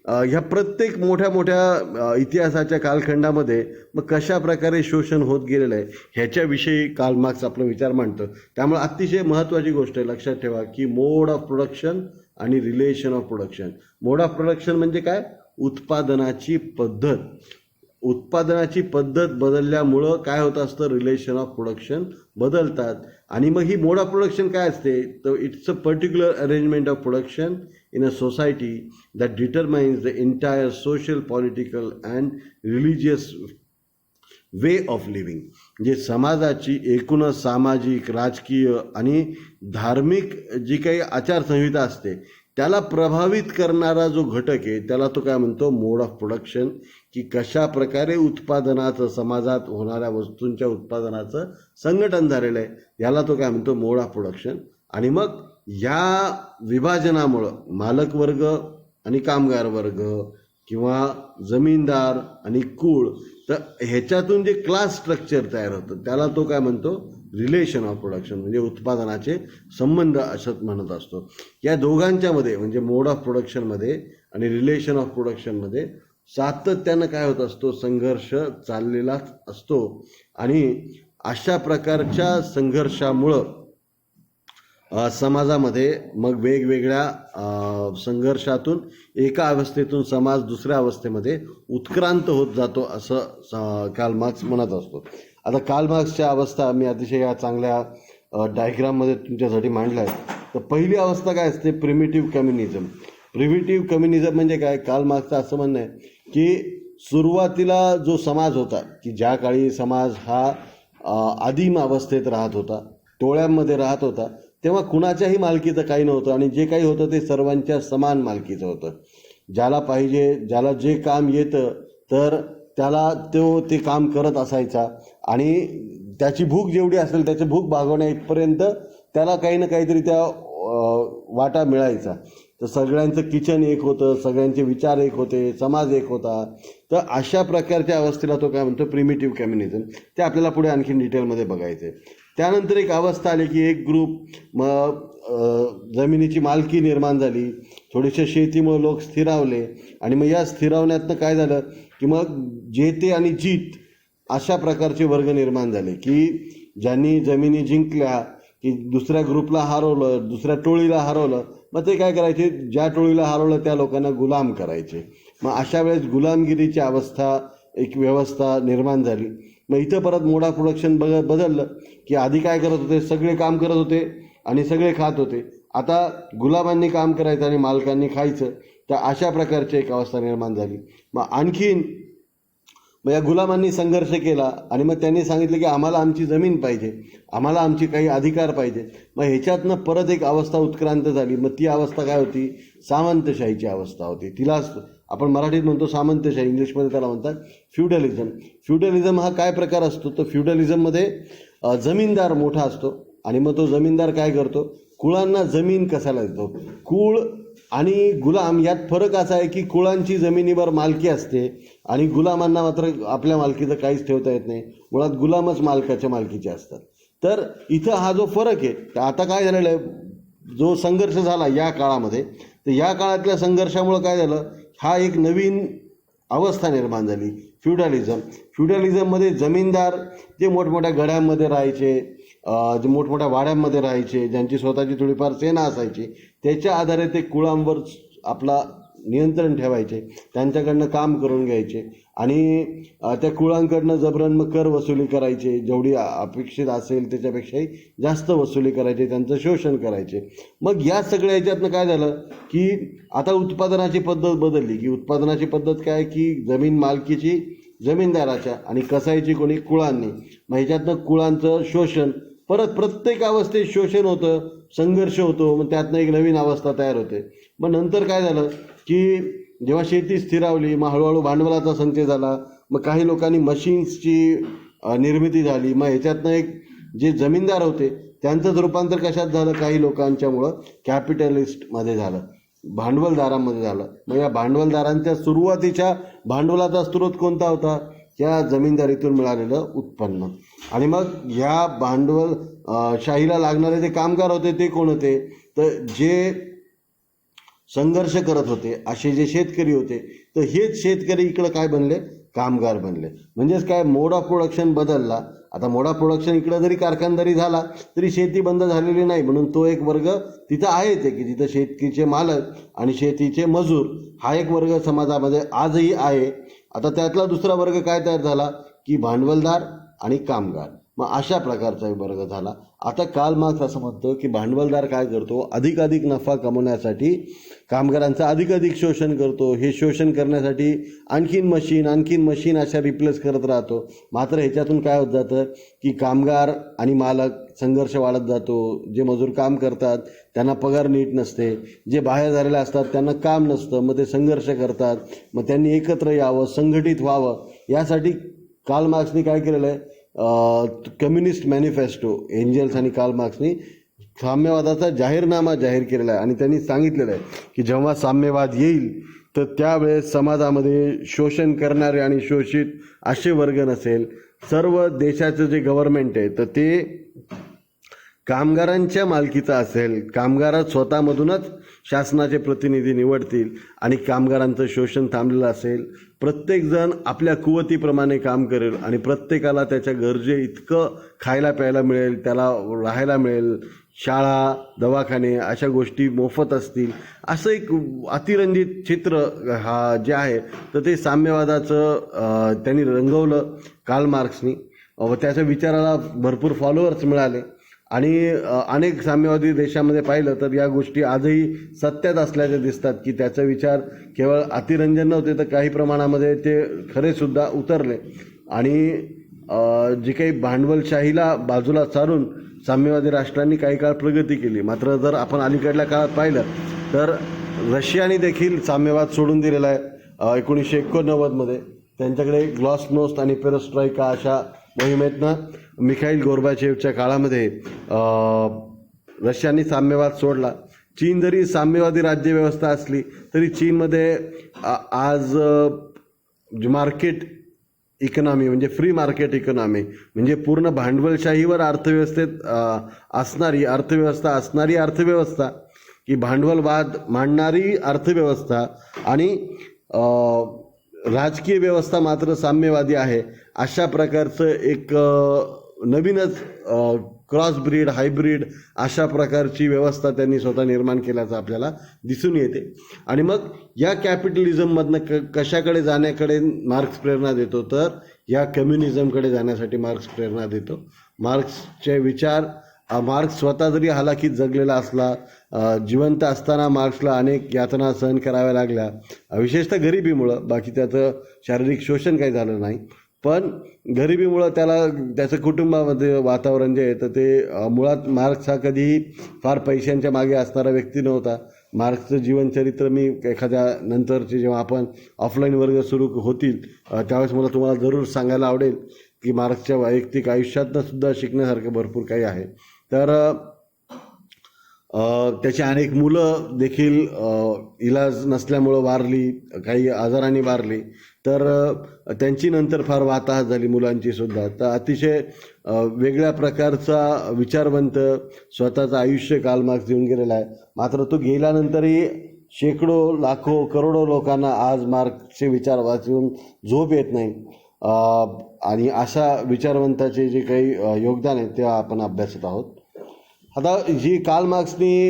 ह्या प्रत्येक मोठ्या मोठ्या इतिहासाच्या कालखंडामध्ये मग कशा प्रकारे शोषण होत गेलेलं आहे ह्याच्याविषयी कार्ल मार्क्स आपला विचार मांडतो. त्यामुळे अतिशय महत्त्वाची गोष्ट आहे, लक्षात ठेवा की मोड ऑफ प्रोडक्शन आणि relation of production. Mode of production म्हणजे काय, उत्पादनाची पद्धत. उत्पादनाची पद्धत बदलल्यामुळं काय होत असतं, रिलेशन ऑफ प्रोडक्शन बदलतात. आणि मग ही मोड ऑफ प्रोडक्शन काय असते, तर it's a particular arrangement of production in a society that determines the entire social, political and religious way of living. म्हणजे समाजाची एकूणच सामाजिक, राजकीय आणि धार्मिक जी काही आचारसंहिता असते त्याला प्रभावित करणारा जो घटक आहे त्याला तो काय म्हणतो, मोड ऑफ प्रोडक्शन. की कशा प्रकारे उत्पादनाचं, समाजात होणाऱ्या वस्तूंच्या उत्पादनाचं संघटन झालेलं आहे याला तो काय म्हणतो, मोड ऑफ प्रोडक्शन. आणि मग या विभाजनामुळं मालक वर्ग आणि कामगार वर्ग किंवा जमीनदार आणि कुळ, तर ह्याच्यातून जे क्लास स्ट्रक्चर तयार होतं त्याला तो काय म्हणतो, रिलेशन ऑफ प्रोडक्शन. म्हणजे उत्पादनाचे संबंध असं म्हणत असतो. या दोघांच्यामध्ये म्हणजे मोड ऑफ प्रोडक्शनमध्ये आणि रिलेशन ऑफ प्रोडक्शनमध्ये सातत्यानं काय होत असतो, संघर्ष चाललेलाच असतो. आणि अशा प्रकारच्या संघर्षामुळं समाजामध्ये मग वेगवेगळ्या संघर्षातून एका अवस्थेतून समाज दुसऱ्या अवस्थेमध्ये उत्क्रांत होत जातो असं कार्ल मार्क्स म्हणत असतो. आता कार्ल मार्क्सच्या अवस्था मी अतिशय या चांगल्या डायग्राममध्ये तुमच्यासाठी मांडल्या आहे. तर पहिली अवस्था काय असते, प्रिमिटिव्ह कम्युनिझम. प्रिमिटिव्ह कम्युनिझम म्हणजे काय, कार्ल मार्क्सचं असं म्हणणं आहे की सुरुवातीला जो समाज होता की ज्या काळी समाज हा आदिम अवस्थेत राहत होता, टोळ्यांमध्ये राहत होता, तेव्हा कुणाच्याही मालकीचं काही नव्हतं आणि जे काही होतं ते सर्वांच्या समान मालकीचं होतं. ज्याला पाहिजे, ज्याला जे काम येतं तर त्याला ते काम करत असायचा आणि त्याची भूक जेवढी असेल त्याची भूक भागवण्या इथपर्यंत त्याला काही ना काहीतरी त्या वाटा मिळायचा. तर सगळ्यांचं किचन एक होतं, सगळ्यांचे विचार एक होते, समाज एक होता. तर अशा प्रकारच्या अवस्थेला तो काय म्हणतो, प्रिमिटिव्ह कम्युनिझम. ते आपल्याला पुढे आणखीन डिटेलमध्ये बघायचं आहे. त्यानंतर एक अवस्था आली की एक ग्रुप, मग जमिनीची मालकी निर्माण झाली, थोडेसे शेतीमुळे लोक स्थिरावले आणि मग या स्थिरावण्यातनं काय झालं की मग जेते आणि जीत अशा प्रकारचे वर्ग निर्माण झाले की ज्यांनी जमिनी जिंकल्या की दुसऱ्या ग्रुपला हरवलं, दुसऱ्या टोळीला हरवलं, मग ते काय करायचे, ज्या टोळीला हरवलं त्या लोकांना गुलाम करायचे. मग अशा वेळेस गुलामगिरीची अवस्था, एक व्यवस्था निर्माण झाली. मग इथं परत मोड ऑफ प्रोडक्शन बदललं की आधी काय करत होते, सगळे काम करत होते आणि सगळे खात होते. आता गुलामांनी काम करायचं आणि मालकांनी खायचं. तर अशा प्रकारची एक अवस्था निर्माण झाली. मग आणखीन मग या गुलामांनी संघर्ष केला आणि मग त्यांनी सांगितलं की आम्हाला आमची जमीन पाहिजे, आम्हाला आमची काही अधिकार पाहिजे. मग ह्याच्यातनं परत एक अवस्था उत्क्रांत झाली. मग ती अवस्था काय होती, सामंतशाहीची अवस्था होती. तिला आपण मराठीत म्हणतो सामंतशाही, इंग्लिशमध्ये त्याला म्हणतात फ्युडलिझम. फ्युडलिझम हा काय प्रकार असतो, तर फ्युडलिझममध्ये जमीनदार मोठा असतो आणि मग तो जमीनदार काय करतो, कुळांना जमीन कशाला देतो. कुळ आणि गुलाम यात फरक असा आहे की कुळांची जमिनीवर मालकी असते आणि गुलामांना मात्र आपल्या मालकीचं काहीच ठेवता येत नाही. मुळात गुलामच मालकाच्या मालकीचे असतात. तर इथं हा जो फरक आहे, तर आता काय झालेलं आहे, जो संघर्ष झाला या काळामध्ये, तर या काळातल्या संघर्षामुळं काय झालं, हा एक नवीन अवस्था निर्माण झाली, फ्युडलिझम. फ्युडलिझममध्ये जमीनदार जे मोठमोठ्या गड्यांमध्ये राहायचे, जे मोठमोठ्या वाड्यांमध्ये राहायचे, ज्यांची स्वतःची थोडीफार सेना असायची, त्याच्या आधारे ते कुळांवर आपला नियंत्रण ठेवायचे, त्यांच्याकडनं काम करून घ्यायचे आणि त्या कुळांकडनं जबरन मग कर वसुली करायचे, जेवढी अपेक्षित असेल त्याच्यापेक्षाही जास्त वसुली करायचे, त्यांचं शोषण करायचे. मग या सगळ्या ह्याच्यातनं काय झालं की आता उत्पादनाची पद्धत बदलली, की उत्पादनाची पद्धत काय की जमीन मालकीची जमीनदाराच्या आणि कसायची कोणी कुळांनी. मग ह्याच्यातनं कुळांचं शोषण, परत प्रत्येक अवस्थेत शोषण होतं, संघर्ष होतो, मग त्यातनं एक नवीन अवस्था तयार होते. मग नंतर काय झालं की जेव्हा शेती स्थिरावली, मग हळूहळू भांडवलाचा संचय झाला, मग काही लोकांनी मशीन्सची निर्मिती झाली. मग ह्याच्यातनं एक जे जमीनदार होते त्यांचंच रूपांतर कशात झालं, काही लोकांच्यामुळं कॅपिटलिस्टमध्ये झालं, भांडवलदारांमध्ये झालं. मग या भांडवलदारांच्या सुरुवातीच्या भांडवलाचा स्रोत कोणता होता, या जमीनदारीतून मिळालेलं उत्पन्न. आणि मग ह्या भांडवल शाहीला लागणारे जे कामगार होते ते कोण होते, तर जे संघर्ष करत होते असे जे शेतकरी होते, तर हेच शेतकरी इकडं काय बनले, कामगार बनले. म्हणजेच काय, मोड ऑफ प्रोडक्शन बदलला. आता मोड ऑफ प्रोडक्शन इकडं जरी कारखानदारी झाला तरी शेती बंद झालेली नाही, म्हणून तो एक वर्ग तिथं आहेच की जिथं शेतीचे मालक आणि शेतीचे मजूर हा एक वर्ग समाजामध्ये आजही आहे. आता त्यातला दुसरा वर्ग काय तयार झाला की भांडवलदार आणि कामगार. मग अशा प्रकारचा एक वर्ग झाला. आता कार्ल मार्क्स असं म्हणतो की भांडवलदार काय करतो, अधिकाधिक नफा कमवण्यासाठी कामगारांचं अधिकाधिक शोषण करतो. हे शोषण करण्यासाठी आणखीन मशीन अशा रिप्लेस करत राहतो. मात्र ह्याच्यातून काय होत जातं की कामगार आणि मालक संघर्ष वाढत जातो. जे मजूर काम करतात त्यांना पगार नीट नसते, जे बाहेर झालेले असतात त्यांना काम नसतं, मग ते संघर्ष करतात. मग त्यांनी एकत्र यावं, संघटित व्हावं, यासाठी कार्ल मार्क्सनी काय केलेलं आहे, कम्युनिस्ट मॅनिफेस्टो, एंजल्स आणि कार्ल मार्क्सनी साम्यवादाचा जाहीरनामा जाहीर केलेला आहे. आणि त्यांनी सांगितलेलं आहे की जेव्हा साम्यवाद येईल तर त्यावेळेस समाजामध्ये शोषण करणारे आणि शोषित असे वर्ग नसेल. सर्व देशाचं जे गव्हर्नमेंट आहे तर ते कामगारांच्या मालकीचा असेल. कामगार स्वतःमधूनच शासनाचे प्रतिनिधी निवडतील आणि कामगारांचं शोषण थांबलेलं असेल. प्रत्येकजण आपल्या कुवतीप्रमाणे काम करेल आणि प्रत्येकाला त्याच्या गरजे इतकं खायला प्यायला मिळेल, त्याला राहायला मिळेल, शाळा दवाखाने अशा गोष्टी मोफत असतील, असं एक अतिरंजित चित्र हा जे आहे तर ते साम्यवादाचं त्यांनी रंगवलं कार्ल मार्क्सनी. व त्याच्या विचाराला भरपूर फॉलोअर्स मिळाले आणि अनेक साम्यवादी देशामध्ये पाहिलं तर या गोष्टी आजही सत्यात असल्याचे दिसतात की त्याचे विचार केवळ अतिरंजन नव्हते तर काही प्रमाणामध्ये ते खरेसुद्धा उतरले. आणि जी काही भांडवलशाहीला बाजूला सारून साम्यवादी राष्ट्रांनी काही काळ प्रगती केली. मात्र जर आपण अलीकडल्या काळात पाहिलं तर रशियाने देखील साम्यवाद सोडून दिलेला आहे. 1989मध्ये त्यांच्याकडे ग्लासनोस्ट आणि पेरेस्ट्रॉइका अशा मोहिमेतनं मिखाईल गोर्बाचेवच्या काळामध्ये रशियाने साम्यवाद सोडला. चीन जरी साम्यवादी राज्यव्यवस्था असली तरी चीनमध्ये आज मार्केट इकॉनॉमी म्हणजे फ्री मार्केट इकॉनॉमी म्हणजे पूर्ण भांडवलशाहीवर अर्थव्यवस्था असणारी की भांडवलवाद मांडणारी अर्थव्यवस्था आणि राजकीय व्यवस्था मात्र साम्यवादी आहे. अशा प्रकारचं एक नवीनच क्रॉस ब्रीड हायब्रीड अशा प्रकारची व्यवस्था त्यांनी स्वतः निर्माण केल्याचं आपल्याला दिसून येते. आणि मग या कॅपिटलिझममधनं कशाकडे जाण्याकडे मार्क्स प्रेरणा देतो, तर या कम्युनिझमकडे जाण्यासाठी मार्क्स प्रेरणा देतो. मार्क्सचे विचार, मार्क्स स्वतः जरी हालाकीत जगलेला असला, जिवंत असताना मार्क्सला अनेक यातना सहन कराव्या लागल्या, विशेषतः गरिबीमुळं. बाकी त्याचं शारीरिक शोषण काही झालं नाही, पण गरिबीमुळं त्याचं कुटुंबामध्ये वातावरण जे आहे तर ते मुळात मार्क्स हा कधीही फार पैशांच्या मागे असणारा व्यक्ती नव्हता. मार्क्सचं जीवनचरित्र मी एखाद्या नंतरचे जेव्हा आपण ऑफलाईन वर्ग सुरू होतील त्यावेळेस मला तुम्हाला जरूर सांगायला आवडेल की मार्क्सच्या वैयक्तिक आयुष्यातनं सुद्धा शिकण्यासारखं भरपूर काही आहे. तर त्याची अनेक मुलं देखील इलाज नसल्यामुळं वारली, काही आजारांनी वारली, तर त्यांची नंतर फार वाताहत झाली मुलांची सुद्धा. तर अतिशय वेगळ्या प्रकारचा विचारवंत स्वतःचं आयुष्य कार्ल मार्क्स देऊन गेलेला आहे. मात्र तो गेल्यानंतरही शेकडो लाखो करोडो लोकांना आज मार्क्सचे विचार वाचून झोप येत नाही. आणि अशा विचारवंताचे जे काही योगदान आहे ते आपण अभ्यासत आहोत. आता जी कार्ल मार्क्सनी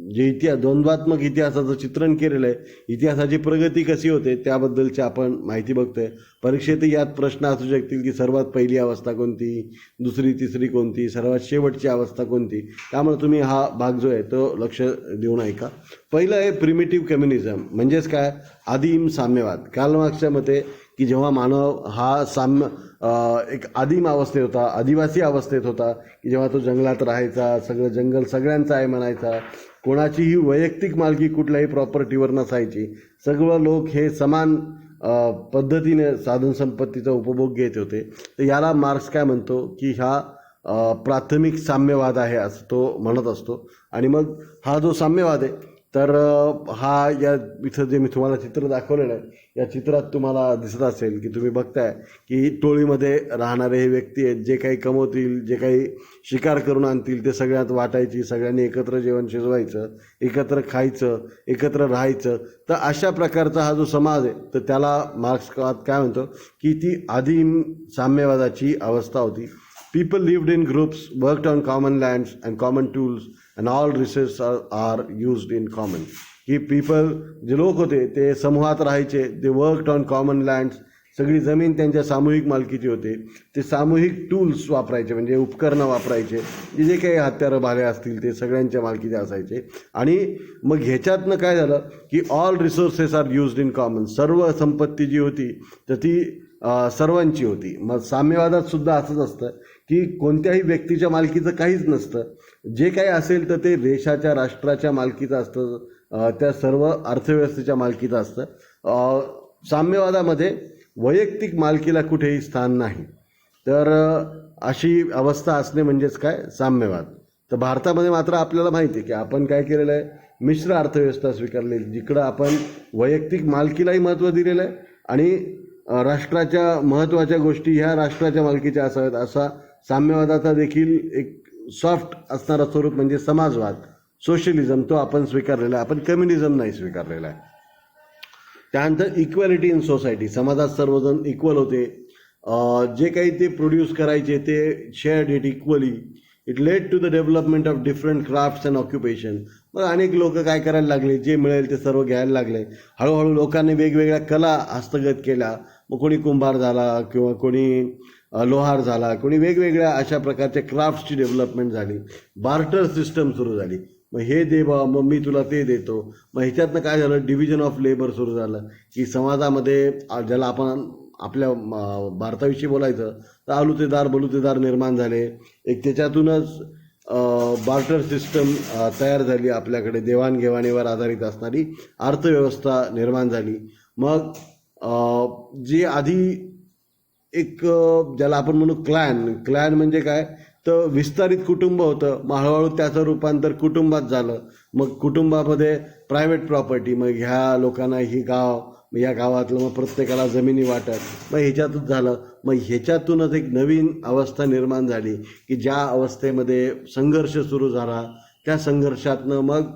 जे द्वंद्वात्मक इतिहासाचं चित्रण केलेलं आहे, इतिहासाची प्रगती कशी होते त्याबद्दलची आपण माहिती बघतोय. परीक्षेतही यात प्रश्न असू शकतील की सर्वात पहिली अवस्था कोणती, दुसरी तिसरी कोणती, सर्वात शेवटची अवस्था कोणती. त्यामुळे तुम्ही हा भाग जो आहे तो लक्ष देऊन ऐका. पहिलं आहे प्रिमिटिव्ह कम्युनिझम, म्हणजेच काय, आदिम साम्यवाद. कार्ल मार्क्सच्या मते की जेव्हा मानव हा एक आदिम अवस्थेत होता, आदिवासी अवस्थेत होता, की जेव्हा तो जंगलात राहायचा, सगळं जंगल सगळ्यांचं आहे म्हणायचा, कोणाचीही वैयक्तिक मालकी कुठल्याही प्रॉपर्टीवर नसायची, सगळं लोक हे समान पद्धतीने साधनसंपत्तीचा उपभोग घेत होते. तर याला मार्क्स काय म्हणतो की हा प्राथमिक साम्यवाद आहे असं तो म्हणत असतो. आणि मग हा जो साम्यवाद आहे तर हा या इथं जे मी तुम्हाला चित्र दाखवलेलं आहे, या चित्रात तुम्हाला दिसत असेल की तुम्ही बघताय की टोळीमध्ये राहणारे हे व्यक्ती आहेत, जे काही कमवतील, जे काही शिकार करून आणतील ते सगळ्यात वाटायची, सगळ्यांनी एकत्र जेवण शिजवायचं, एकत्र खायचं, एकत्र राहायचं. तर अशा प्रकारचा हा जो समाज आहे तर त्याला मार्क्स काय म्हणतो की ती आदिम साम्यवादाची अवस्था होती. People lived in groups, worked on common lands and common tools, and all resources are used in common. की जे लोक होते ते समूहात राहायचे, ते वर्कड ऑन कॉमन लँड्स, सगळी जमीन त्यांच्या सामूहिक मालकीची होते, ते सामूहिक टूल्स वापरायचे, म्हणजे उपकरणं वापरायचे, जे काही हत्यारं भाले असतील ते सगळ्यांच्या मालकीचे असायचे. आणि मग ह्याच्यातनं काय झालं की all resources are used in common, सर्व संपत्ती जी होती तर ती सर्वांची होती. मग साम्यवादात सुद्धा असंच असतं की कोणत्याही व्यक्तीच्या मालकीचं काहीच नसतं, जे काही असेल तर ते देशाच्या, राष्ट्राच्या मालकीचं असतं, त्या सर्व अर्थव्यवस्थेच्या मालकीचं असतं. साम्यवादामध्ये वैयक्तिक मालकीला कुठेही स्थान नाही. तर अशी अवस्था असणे म्हणजेच काय, साम्यवाद. तर भारतामध्ये मात्र आपल्याला माहिती आहे की आपण काय केलेलं आहे, मिश्र अर्थव्यवस्था स्वीकारलेली, जिकडं आपण वैयक्तिक मालकीलाही महत्त्व दिलेलं आहे आणि राष्ट्राच्या महत्त्वाच्या गोष्टी ह्या राष्ट्राच्या मालकीच्या असाव्यात, असा साम्यवादाचा देखील एक सॉफ्ट असणारा स्वरूप म्हणजे समाजवाद, सोशलिझम, तो आपण स्वीकारलेला आहे. आपण कम्युनिझम नाही स्वीकारलेला आहे. त्यानंतर इक्वॅलिटी इन सोसायटी, समाजात सर्वजण इक्वल होते, जे काही ते प्रोड्यूस करायचे ते shared it equally. It led to the development of different crafts and occupation. मग अनेक लोक काय करायला लागले, जे मिळेल ते सर्व घ्यायला लागले. हळूहळू लोकांनी वेगवेगळ्या कला हस्तगत केल्या. मग कोणी कुंभार झाला, किंवा कोणी लोहार झाला, कोणी वेगवेगळ्या अशा प्रकारच्या क्राफ्ट्सची डेव्हलपमेंट झाली. बार्टर सिस्टम सुरू झाली. मग हे दे बा, मग मी तुला ते देतो. मग ह्याच्यातनं काय झालं, डिव्हिजन ऑफ लेबर सुरू झालं की समाजामध्ये, ज्याला आपण आपल्या भारताविषयी बोलायचं तर आलुतेदार बलुतेदार निर्माण झाले. एक त्याच्यातूनच बार्टर सिस्टम तयार झाली, आपल्याकडे देवाणघेवाणीवर आधारित असणारी अर्थव्यवस्था निर्माण झाली. मग जी आधी एक ज्याला आपण म्हणू क्लॅन म्हणजे काय, तर विस्तारित कुटुंब होतं, मग हळूहळू त्याचं रूपांतर कुटुंबात झालं. मग कुटुंबामध्ये प्रायव्हेट प्रॉपर्टी, मग ह्या लोकांना ही गाव, मग या गावातलं मग प्रत्येकाला जमिनी वाटत, मग ह्याच्यातच झालं. मग ह्याच्यातूनच एक नवीन अवस्था निर्माण झाली की ज्या अवस्थेमध्ये संघर्ष सुरू झाला. त्या संघर्षातनं मग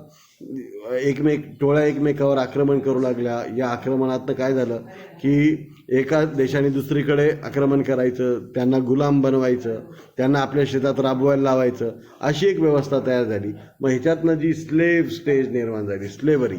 टोळ्या एकमेकावर आक्रमण करू लागल्या. या आक्रमणातनं काय झालं की एका देशाने दुसरीकडे आक्रमण करायचं, त्यांना गुलाम बनवायचं, त्यांना आपल्या शेतात राबवायला लावायचं, अशी एक व्यवस्था तयार झाली. मग ह्याच्यातनं जी स्लेव्ह स्टेज निर्माण झाली, स्लेव्हरी.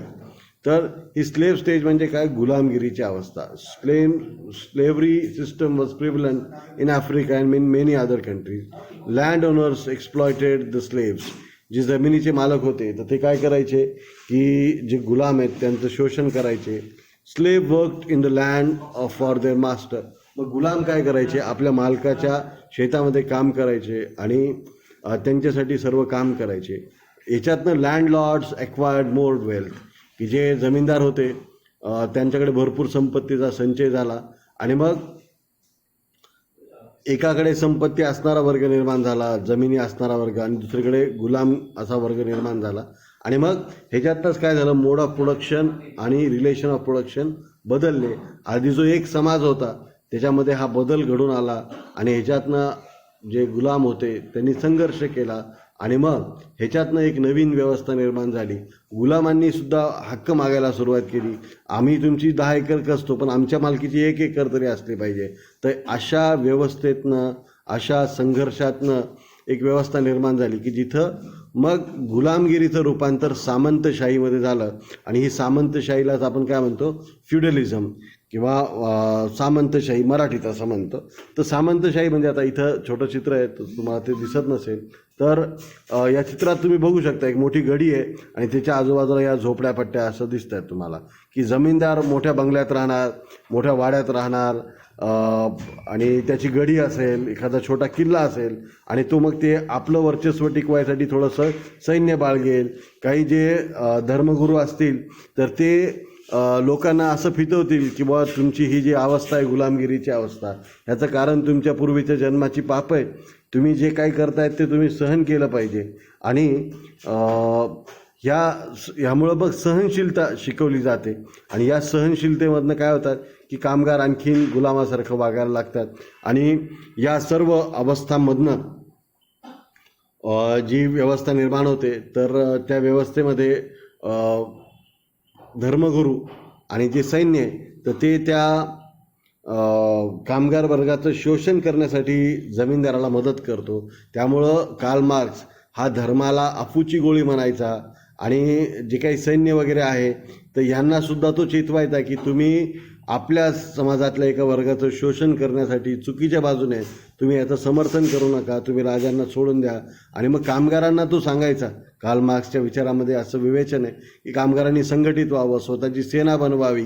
तर ही स्लेव्ह स्टेज म्हणजे काय, गुलामगिरीची अवस्था. Slavery system was prevalent in Africa and in many other countries. Land owners exploited the slaves. जे जमिनीचे मालक होते तर ते काय करायचे की जे गुलाम आहेत त्यांचं शोषण करायचे. Slave worked in the land for their master. मग गुलाम काय करायचे, आपल्या मालकाच्या शेतामध्ये काम करायचे आणि त्यांच्यासाठी सर्व काम करायचे. याच्यातनं लँडलॉर्ड्स एक्वायर्ड मोर वेल्थ, की जे जमीनदार होते त्यांच्याकडे भरपूर संपत्तीचा संचय झाला. आणि मग एकाकडे संपत्ती असणारा वर्ग निर्माण झाला, जमिनी असणारा वर्ग, आणि दुसरीकडे गुलाम असा वर्ग निर्माण झाला. आणि मग ह्याच्यातच काय झालं, मोड ऑफ प्रोडक्शन आणि रिलेशन ऑफ प्रोडक्शन बदलले. आधी जो एक समाज होता त्याच्यामध्ये हा बदल घडून आला आणि ह्याच्यातनं जे गुलाम होते त्यांनी संघर्ष केला आणि मग ह्याच्यातनं एक नवीन व्यवस्था निर्माण झाली. गुलामांनी सुद्धा हक्क मागायला सुरुवात केली. आम्ही तुमची 10 एकर कसतो, पण आमच्या मालकीची 1 एकर तरी असली पाहिजे. तर अशा व्यवस्थेतनं, अशा संघर्षातनं एक व्यवस्था निर्माण झाली की जिथं मग गुलामगिरीचं रूपांतर सामंतशाहीमध्ये झालं. आणि ही सामंतशाहीलाच आपण काय म्हणतो, फ्युडलिझम किंवा सामंतशाही मराठीत असं म्हणतो. तर सामंतशाही म्हणजे आता इथं छोटं चित्र आहे, तुम्हाला ते दिसत नसेल तर या चित्रात तुम्ही बघू शकता एक मोठी गडी आहे आणि त्याच्या आजूबाजूला या झोपड्यापट्ट्या असं दिसत आहेत तुम्हाला, की जमीनदार मोठ्या बंगल्यात राहणार, मोठ्या वाड्यात राहणार, आणि त्याची गडी असेल, एखादा छोटा किल्ला असेल आणि तो मग ते आपलं वर्चस्व टिकवायसाठी थोडंसं सैन्य बाळगेल. काही जे धर्मगुरू असतील तर ते लोकांना असं फितवतील की बुवा तुमची ही जी अवस्था आहे गुलामगिरीची अवस्था, ह्याचं कारण तुमच्या पूर्वीच्या जन्माची पाप आहे, तुम्ही जे काही करतायत ते तुम्ही सहन केलं पाहिजे. आणि ह्यामुळं मग सहनशीलता शिकवली जाते आणि या सहनशीलतेमधनं काय होतात की कामगार आणखीन गुलामासारखं वागायला लागतात. आणि या सर्व अवस्थांमधनं जी व्यवस्था निर्माण होते तर त्या व्यवस्थेमध्ये धर्मगुरू आणि जे सैन्य आहे तर ते त्या कामगार वर्गाचं शोषण करण्यासाठी जमीनदाराला मदत करतो. त्यामुळं कार्ल मार्क्स हा धर्माला अफूची गोळी म्हणायचा आणि जे काही सैन्य वगैरे आहे तर यांनासुद्धा तो चेतवायचा की तुम्ही आपल्या समाजातल्या एका वर्गाचं शोषण करण्यासाठी चुकीच्या बाजूने तुम्ही याचं समर्थन करू नका, तुम्ही राजांना सोडून द्या. आणि मग कामगारांना तो सांगायचा. कार्ल मार्क्सच्या विचारामध्ये असं विवेचन आहे की कामगारांनी संघटित व्हावं, स्वतःची सेना बनवावी,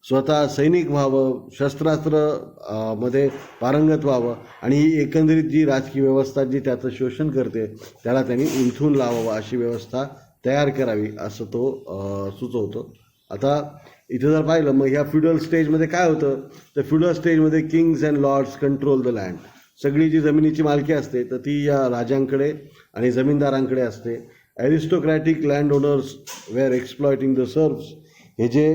स्वतः सैनिक व्हावं, शस्त्रास्त्र मध्ये पारंगत व्हावं आणि ही एकंदरीत जी राजकीय व्यवस्था जी त्याचं शोषण करते त्याला त्यांनी उलथून लावावं, अशी व्यवस्था तयार करावी असं तो सुचवतो. आता इथं जर पाहिलं मग ह्या फ्युडल स्टेजमध्ये काय होतं तर फ्युडल स्टेजमध्ये kings and lords control the land. सगळी जी जमिनीची मालकी असते तर ती या राजांकडे आणि जमीनदारांकडे असते. Aristocratic land owners were exploiting the serfs. हे जे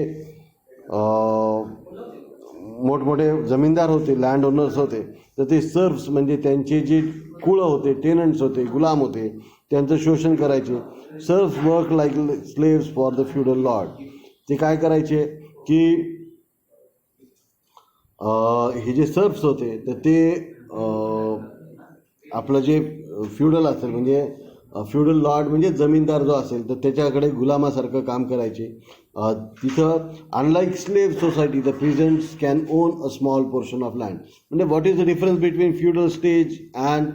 मोठमोठे जमीनदार होते, लँड ओनर्स होते, तर ते सर्व्स म्हणजे त्यांचे जे कुळं होते, टेनंट्स होते, गुलाम होते, त्यांचं शोषण करायचे. Serves work like slaves for the feudal Lord. ते काय करायचे की हे जे सर्व्स होते तर ते आपलं जे फ्युडल असेल म्हणजे फ्युडल लॉर्ड म्हणजे जमीनदार जो असेल तर त्याच्याकडे गुलामासारखं काम करायचे. तिथं unlike slave society the peasants can own a small portion of land. म्हणजे what is the difference between feudal stage and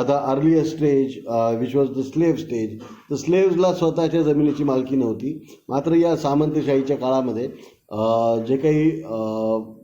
the earlier stage which was the slave stage. तर स्लेव्सला स्वतःच्या जमिनीची मालकी नव्हती. मात्र या सामंतशाहीच्या काळामध्ये जे काही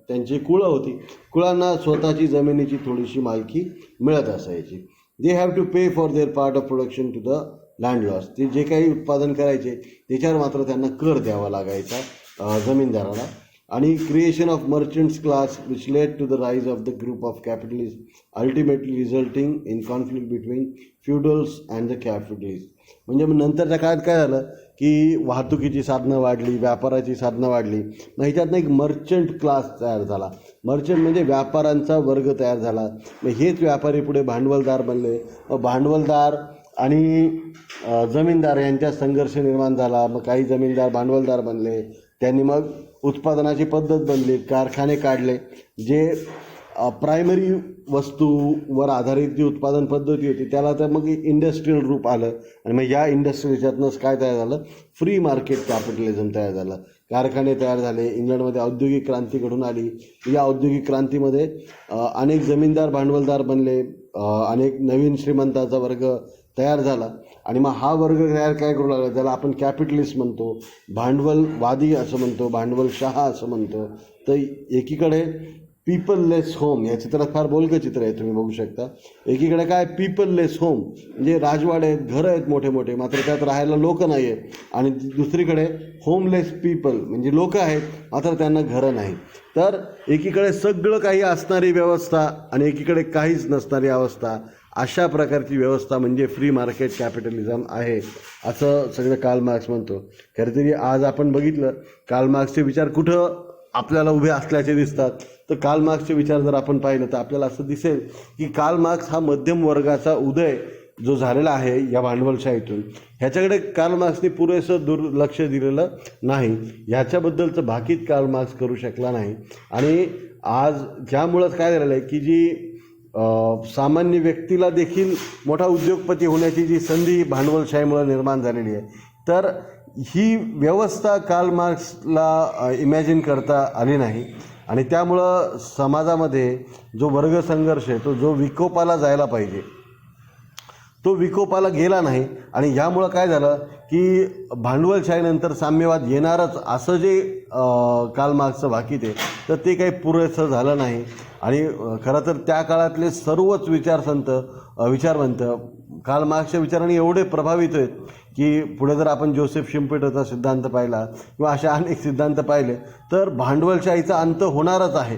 त्यांची कुळं होती, कुळांना स्वतःची जमिनीची थोडीशी मालकी मिळत असायची. They have to pay for their part of production to the landlords. ते जे काही उत्पादन करायचे त्याच्यावर मात्र त्यांना कर द्यावा लागायचा जमीनदाराला. आणि creation of merchants class which led to the rise of the group of capitalist ultimately resulting in conflict between feudals and the capitalist. म्हणजे नंतरच्या काळात काय झालं की वाहतुकीची साधनं वाढली, व्यापाराची साधनं वाढली, मग ह्याच्यातनं एक मर्चंट क्लास तयार झाला. मर्चंट म्हणजे व्यापारांचा वर्ग तयार झाला. मग हेच व्यापारी पुढे भांडवलदार बनले. मग भांडवलदार आणि जमीनदार यांच्यात संघर्ष निर्माण झाला. मग काही जमीनदार भांडवलदार बनले, त्यांनी मग उत्पादनाची पद्धत बनली, कारखाने काढले. जे प्रायमरी वस्तूवर आधारित जी उत्पादन पद्धती होती त्याला तर मग इंडस्ट्रीयल रूप आलं. आणि मग या इंडस्ट्रीच्यातनंच काय तयार झालं, फ्री मार्केट कॅपिटलिझम तयार झालं. कारखाने तयार झाले. इंग्लंडमध्ये औद्योगिक क्रांती घडून आली. या औद्योगिक क्रांतीमध्ये अनेक जमीनदार भांडवलदार बनले, अनेक नवीन श्रीमंताचा वर्ग तयार झाला. आणि मग हा वर्ग तयार काय करू लागला, त्याला आपण कॅपिटलिस्ट म्हणतो, भांडवलवादी असं म्हणतो, भांडवलशाह असं म्हणतो. तर एकीकडे पीपललेस होम, या चित्रात फार बोलकं चित्र आहे, तुम्ही बघू शकता. एकीकडे काय पीपललेस होम म्हणजे राजवाडे आहेत, घरं आहेत मोठे मोठे, मात्र त्यात राहायला लोक नाही आहेत. आणि दुसरीकडे होमलेस पीपल म्हणजे लोक आहेत मात्र त्यांना घरं नाही. तर एकीकडे सगळं काही असणारी व्यवस्था आणि एकीकडे काहीच नसणारी अवस्था, अशा प्रकारची व्यवस्था म्हणजे फ्री मार्केट कॅपिटलिझम आहे असं सगळं कार्ल मार्क्स म्हणतो. खरं तरी आज आपण बघितलं कार्ल मार्क्सचे विचार कुठं आपल्याला उभे असल्याचे दिसतात. तर कार्ल मार्क्सचे विचार जर आपण पाहिलं तर आपल्याला असं दिसेल की कार्ल मार्क्स हा मध्यम वर्गाचा उदय जो झालेला आहे या भांडवलशाहीतून, ह्याच्याकडे कार्ल मार्क्सने पुरेसं दुर्लक्ष दिलेलं नाही. ह्याच्याबद्दलचं भाकीत कार्ल मार्क्स करू शकला नाही. आणि आज ज्यामुळं काय झालेलं आहे की जी सामान्य व्यक्तीला देखील मोठा उद्योगपती होण्याची जी संधी भांडवलशाहीमुळे निर्माण झालेली आहे. तर ही व्यवस्था कार्ल मार्क्सला इमॅजिन करता आली नाही आणि त्यामुळं समाजामध्ये जो वर्गसंघर्ष आहे तो जो विकोपाला जायला पाहिजे तो विकोपाला गेला नाही. आणि ह्यामुळं काय झालं की भांडवलशाहीनंतर साम्यवाद येणारच असं जे कार्ल मार्क्सचं भाकीत आहे तर ते काही पुरेसं झालं नाही. आणि खरं तर त्या काळातले सर्वच विचारवंत कार्ल मार्क्सच्या विचाराने एवढे प्रभावित आहेत की पुढे जर आपण जोसेफ शिंपेटरचा सिद्धांत पाहिला किंवा अशा अनेक सिद्धांत पाहिले तर भांडवलशाहीचा अंत होणारच आहे.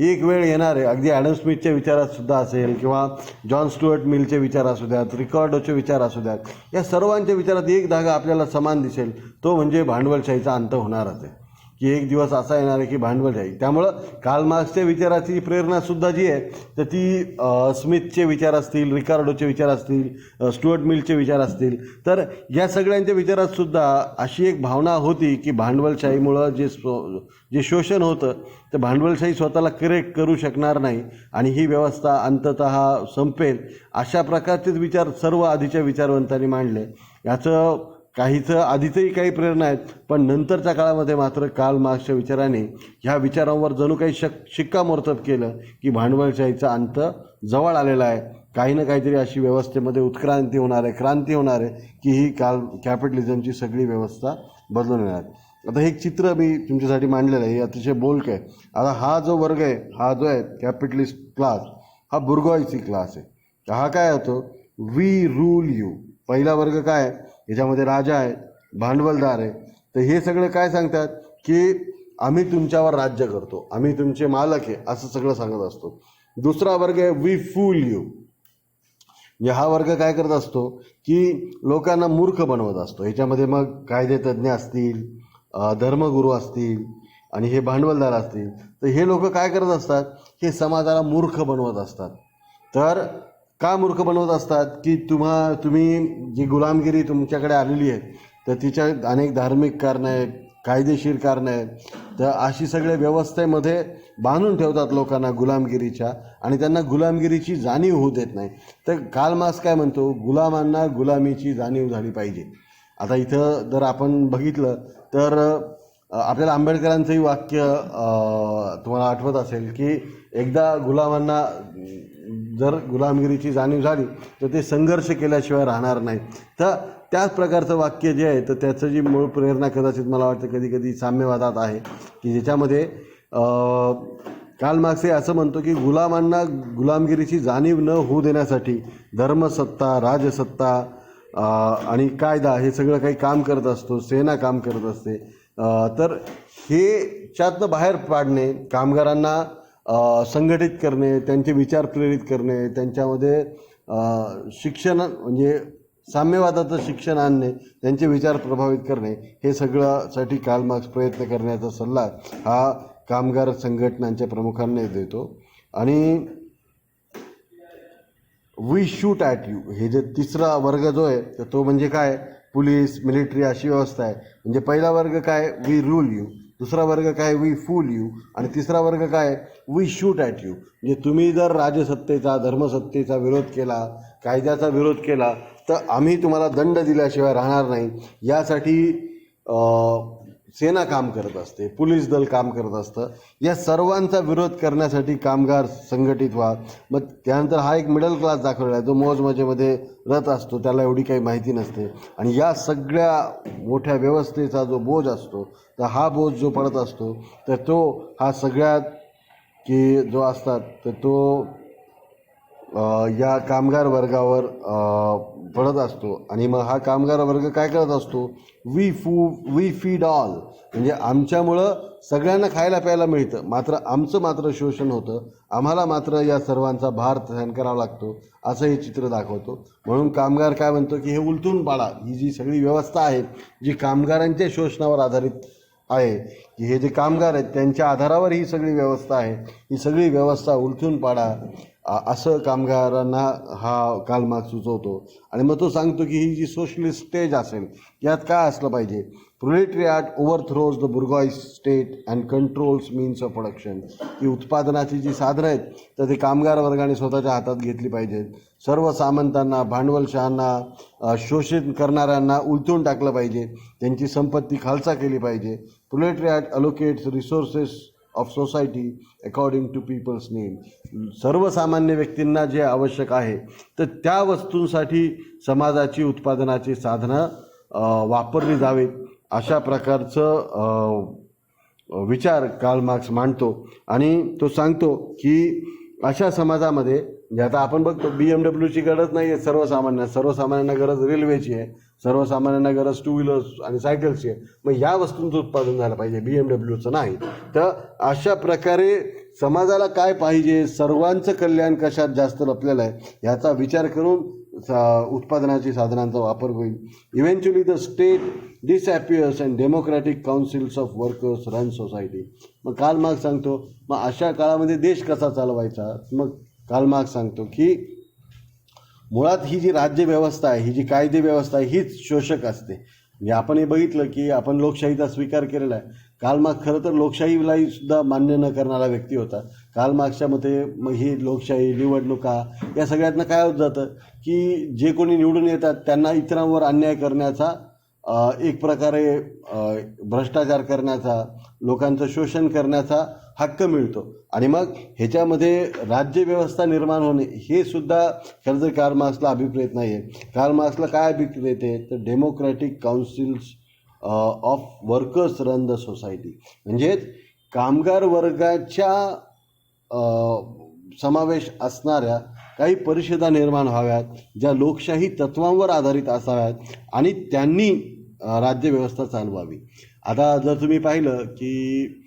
एक वेळ येणार आहे. अगदी ॲडम स्मिथच्या विचारात सुद्धा असेल किंवा जॉन स्टुअर्ट मिलचे विचार असू द्यात, रिकार्डोचे विचार असू द्यात, या सर्वांच्या विचारात एक धागा आपल्याला समान दिसेल, तो म्हणजे भांडवलशाहीचा अंत होणारच आहे. की एक दिवस असा येणार आहे की भांडवलशाही. त्यामुळं कार्ल मार्क्सच्या विचाराची प्रेरणासुद्धा जी आहे तर ती स्मिथचे विचार असतील, रिकार्डोचे विचार असतील, स्टुअर्ट मिलचे विचार असतील, तर या सगळ्यांच्या विचारातसुद्धा अशी एक भावना होती की भांडवलशाहीमुळं जे शोषण होतं तर भांडवलशाही स्वतःला करेक्ट करू शकणार नाही आणि ही व्यवस्था अंततः संपेल, अशा प्रकारचेच विचार सर्व आधीच्या विचारवंतांनी मांडले. याचं काहीचं आधीचंही काही प्रेरणा आहेत, पण नंतरच्या काळामध्ये मात्र कार्ल मार्क्सच्या विचाराने ह्या विचारांवर जणू काही शिक्कामोर्तब केलं की भांडवलशाहीचा अंत जवळ आलेला आहे. काही ना काहीतरी अशी व्यवस्थेमध्ये उत्क्रांती होणार आहे, क्रांती होणार आहे की ही कॅपिटलिझमची सगळी व्यवस्था बदलून येणार. आता हे एक चित्र मी तुमच्यासाठी मांडलेलं आहे, हे अतिशय बोलकं आहे. आता हा जो वर्ग आहे, हा जो आहे कॅपिटलिस्ट क्लास, हा बुर्गॉइसी क्लास आहे. हा काय होतो, वी रूल यू. पहिला वर्ग काय आहे, याच्यामध्ये राजा आहे, भांडवलदार आहे. तर हे सगळं काय सांगतात की आम्ही तुमच्यावर राज्य करतो, आम्ही तुमचे मालक आहे, असं सगळं सांगत असतो. दुसरा वर्ग आहे वी फूल यू. म्हणजे हा वर्ग काय करत असतो की लोकांना मूर्ख बनवत असतो. ह्याच्यामध्ये मग कायदेतज्ञ असतील, धर्मगुरू असतील आणि हे भांडवलदार असतील. तर हे लोक काय करत असतात, हे समाजाला मूर्ख बनवत असतात. तर का मूर्ख बनवत असतात की तुम्ही जी गुलामगिरी तुमच्याकडे आलेली आहे तर तिच्या अनेक धार्मिक कारणं आहेत, कायदेशीर कारणं आहेत. तर अशी सगळ्या व्यवस्थेमध्ये बांधून ठेवतात लोकांना गुलामगिरीच्या आणि त्यांना गुलामगिरीची जाणीव होऊ देत नाही. तर कार्ल मार्क्स काय म्हणतो, गुलामांना गुलामीची जाणीव झाली पाहिजे. आता इथं जर आपण बघितलं तर आपल्याला आंबेडकरांचंही वाक्य तुम्हाला आठवत असेल की एकदा गुलामांना जर गुलामगिरीची जाणीव झाली तर ते संघर्ष केल्याशिवाय राहणार नाही. तर त्याच प्रकारचं वाक्य जे आहे तर त्याचं जी मूळ प्रेरणा कदाचित मला वाटतं कधी कधी साम्यवादात आहे की ज्याच्यामध्ये कार्ल मार्क्स हे असं म्हणतो की गुलामांना गुलामगिरीची जाणीव न होऊ देण्यासाठी धर्मसत्ता, राजसत्ता आणि कायदा हे सगळं काही काम करत असतो, सेना काम करत असते. तर हे च्यातनं बाहेर पाडणे, कामगारांना संघटित करणे, त्यांचे विचार प्रेरित करणे, त्यांच्यामध्ये शिक्षण म्हणजे साम्यवादाचं शिक्षण आणणे, त्यांचे विचार प्रभावित करणे, हे सगळ्यासाठी कार्ल मार्क्स प्रयत्न करण्याचा सल्ला हा कामगार संघटनांच्या प्रमुखांना देतो. आणि वी शूट ॲट यू हे जे तिसरा वर्ग जो आहे तर तो म्हणजे काय, पोलीस, मिलिटरी अशी व्यवस्था आहे. म्हणजे पहिला वर्ग काय, वी रूल यू. दुसरा वर्ग काय, वी फूल यू. आणि तिसरा वर्ग काय, वी शूट ॲट यू. म्हणजे तुम्ही जर राजसत्तेचा, धर्मसत्तेचा विरोध केला, कायद्याचा विरोध केला तर आम्ही तुम्हाला दंड दिल्याशिवाय राहणार नाही. यासाठी सेना काम करत असते, पोलीस दल काम करत असतं. या सर्वांचा विरोध करण्यासाठी कामगार संघटित व्हा. मग त्यानंतर हा एक मिडल क्लास दाखवलेला आहे जो मौजमजेमध्ये रत असतो, त्याला एवढी काही माहिती नसते. आणि या सगळ्या मोठ्या व्यवस्थेचा जो बोज असतो तर हा बोज जो पडत असतो तर तो हा सगळ्यात की जो असतात तर तो या कामगार वर्गावर पडत असतो. आणि मग हा कामगार वर्ग काय करत असतो, वी फीड ऑल. म्हणजे आमच्यामुळं सगळ्यांना खायला प्यायला मिळतं, मात्र आमचं मात्र शोषण होतं, आम्हाला मात्र या सर्वांचा भार सहन करावा लागतो, असं हे चित्र दाखवतो. म्हणून कामगार काय म्हणतो की हे उलटून पाडा. ही जी सगळी व्यवस्था आहे जी कामगारांच्या शोषणावर आधारित आहे की हे जे कामगार आहेत त्यांच्या आधारावर ही सगळी व्यवस्था आहे, ही सगळी व्यवस्था उलथून पाडा, असं कामगारांना हा कार्ल मार्क्स सुचवतो. आणि मग तो सांगतो की ही जी सोशलिस्ट स्टेज असेल यात काय असलं पाहिजे, proletariat overthrows the bourgeois state and controls means of production, की उत्पादनाची जी साधनं आहेत तर ते कामगार वर्गाने स्वतःच्या हातात घेतली पाहिजेत. सर्व सामंतांना, भांडवलशाहांना, शोषण करणाऱ्यांना उलथून टाकलं पाहिजे, त्यांची संपत्ती खालसा केली पाहिजे. Proletariat allocates resources of society according to people's need, सर्वसामान्य व्यक्तींना जे आवश्यक आहे तर त्या वस्तूंसाठी समाजाची उत्पादनाची साधनं वापरली जावीत, अशा प्रकारचं विचार कार्ल मार्क्स मांडतो. आणि तो सांगतो की अशा समाजामध्ये जे आता आपण बघतो BMW ची गरज नाही आहे सर्वसामान्यांना गरज रेल्वेची आहे, सर्वसामान्यांना गरज टू व्हीलर्स आणि सायकल्सची आहे. मग या वस्तूंचं उत्पादन झालं पाहिजे, BMWचं नाही. तर अशा प्रकारे समाजाला काय पाहिजे, सर्वांचं कल्याण कशात जास्त लपलेलं आहे ह्याचा विचार करून उत्पादनाची साधनांचा वापर होईल. Eventually the state disappears and democratic councils of workers run society. मग कार्ल मार्क्स सांगतो मग अशा काळामध्ये देश कसा चालवायचा. मग कार्ल मार्क्स सांगतो की मुळात ही जी राज्यव्यवस्था आहे, ही जी कायदे व्यवस्था आहे हीच शोषक असते. म्हणजे आपण हे बघितलं की आपण लोकशाहीचा स्वीकार केलेला आहे. कार्ल मार्क्स खरं तर लोकशाहीलाही सुद्धा मान्य न करणारा व्यक्ती होता. कार्ल मार्क्सच्या मते मग ही लोकशाही, निवडणुका या सगळ्यातनं काय होत जातं की जे कोणी निवडून येतात त्यांना इतरांवर अन्याय करण्याचा, एक प्रकारे भ्रष्टाचार करण्याचा, लोकांचं शोषण करण्याचा हक्क मिळतो. आणि मग ह्याच्यामध्ये राज्यव्यवस्था निर्माण होणे हे सुद्धा खरं तर कार्ल मार्क्सला अभिप्रेत नाही आहे. कार्ल मार्क्सला काय अभिप्रेत आहे तर democratic councils of workers run the society, म्हणजेच कामगार वर्गाच्या समावेश असणाऱ्या काही परिषदा निर्माण व्हाव्यात ज्या लोकशाही तत्वांवर आधारित असाव्यात आणि त्यांनी राज्यव्यवस्था चालवावी. आता जर तुम्ही पाहिलं की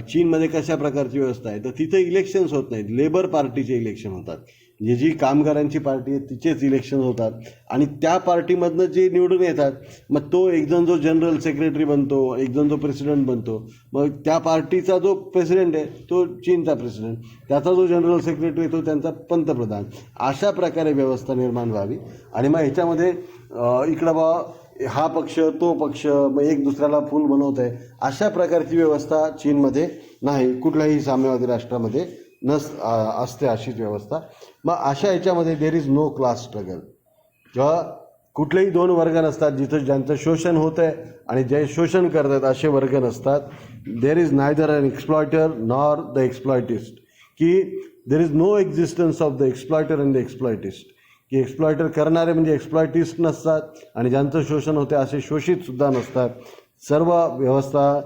चीनमध्ये कशा प्रकारची व्यवस्था आहे तर तिथे इलेक्शन्स होत नाहीत, लेबर पार्टीचे इलेक्शन होतात. जी कामगारांची पार्टी आहे तिचेच इलेक्शन होतात आणि त्या पार्टीमधनं जे निवडून येतात मग तो एकजण जो जनरल सेक्रेटरी बनतो, एकजण जो प्रेसिडेंट बनतो, मग त्या पार्टीचा जो प्रेसिडेंट आहे तो चीनचा प्रेसिडेंट, त्याचा जो जनरल सेक्रेटरी तो त्यांचा पंतप्रधान. अशा प्रकारे व्यवस्था निर्माण व्हावी. आणि मग ह्याच्यामध्ये इकडं बा हा पक्ष तो पक्ष मग एक दुसऱ्याला फूल बनवत आहे, अशा प्रकारची व्यवस्था चीनमध्ये नाही, कुठल्याही साम्यवादी राष्ट्रामध्ये असते अशीच व्यवस्था. मग अशा ह्याच्यामध्ये there is no class struggle, जेव्हा कुठलेही दोन वर्ग नसतात, जिथं ज्यांचं शोषण होतं आहे आणि जे शोषण करतात असे वर्ग नसतात. There is neither an exploiter nor the exploitist, की there is no existence of the exploiter and the exploitist, की एक्सप्लॉयटर करणारे म्हणजे एक्सप्लॉयटिस्ट नसतात आणि ज्यांचं शोषण होते असे शोषितसुद्धा नसतात. सर्व व्यवस्था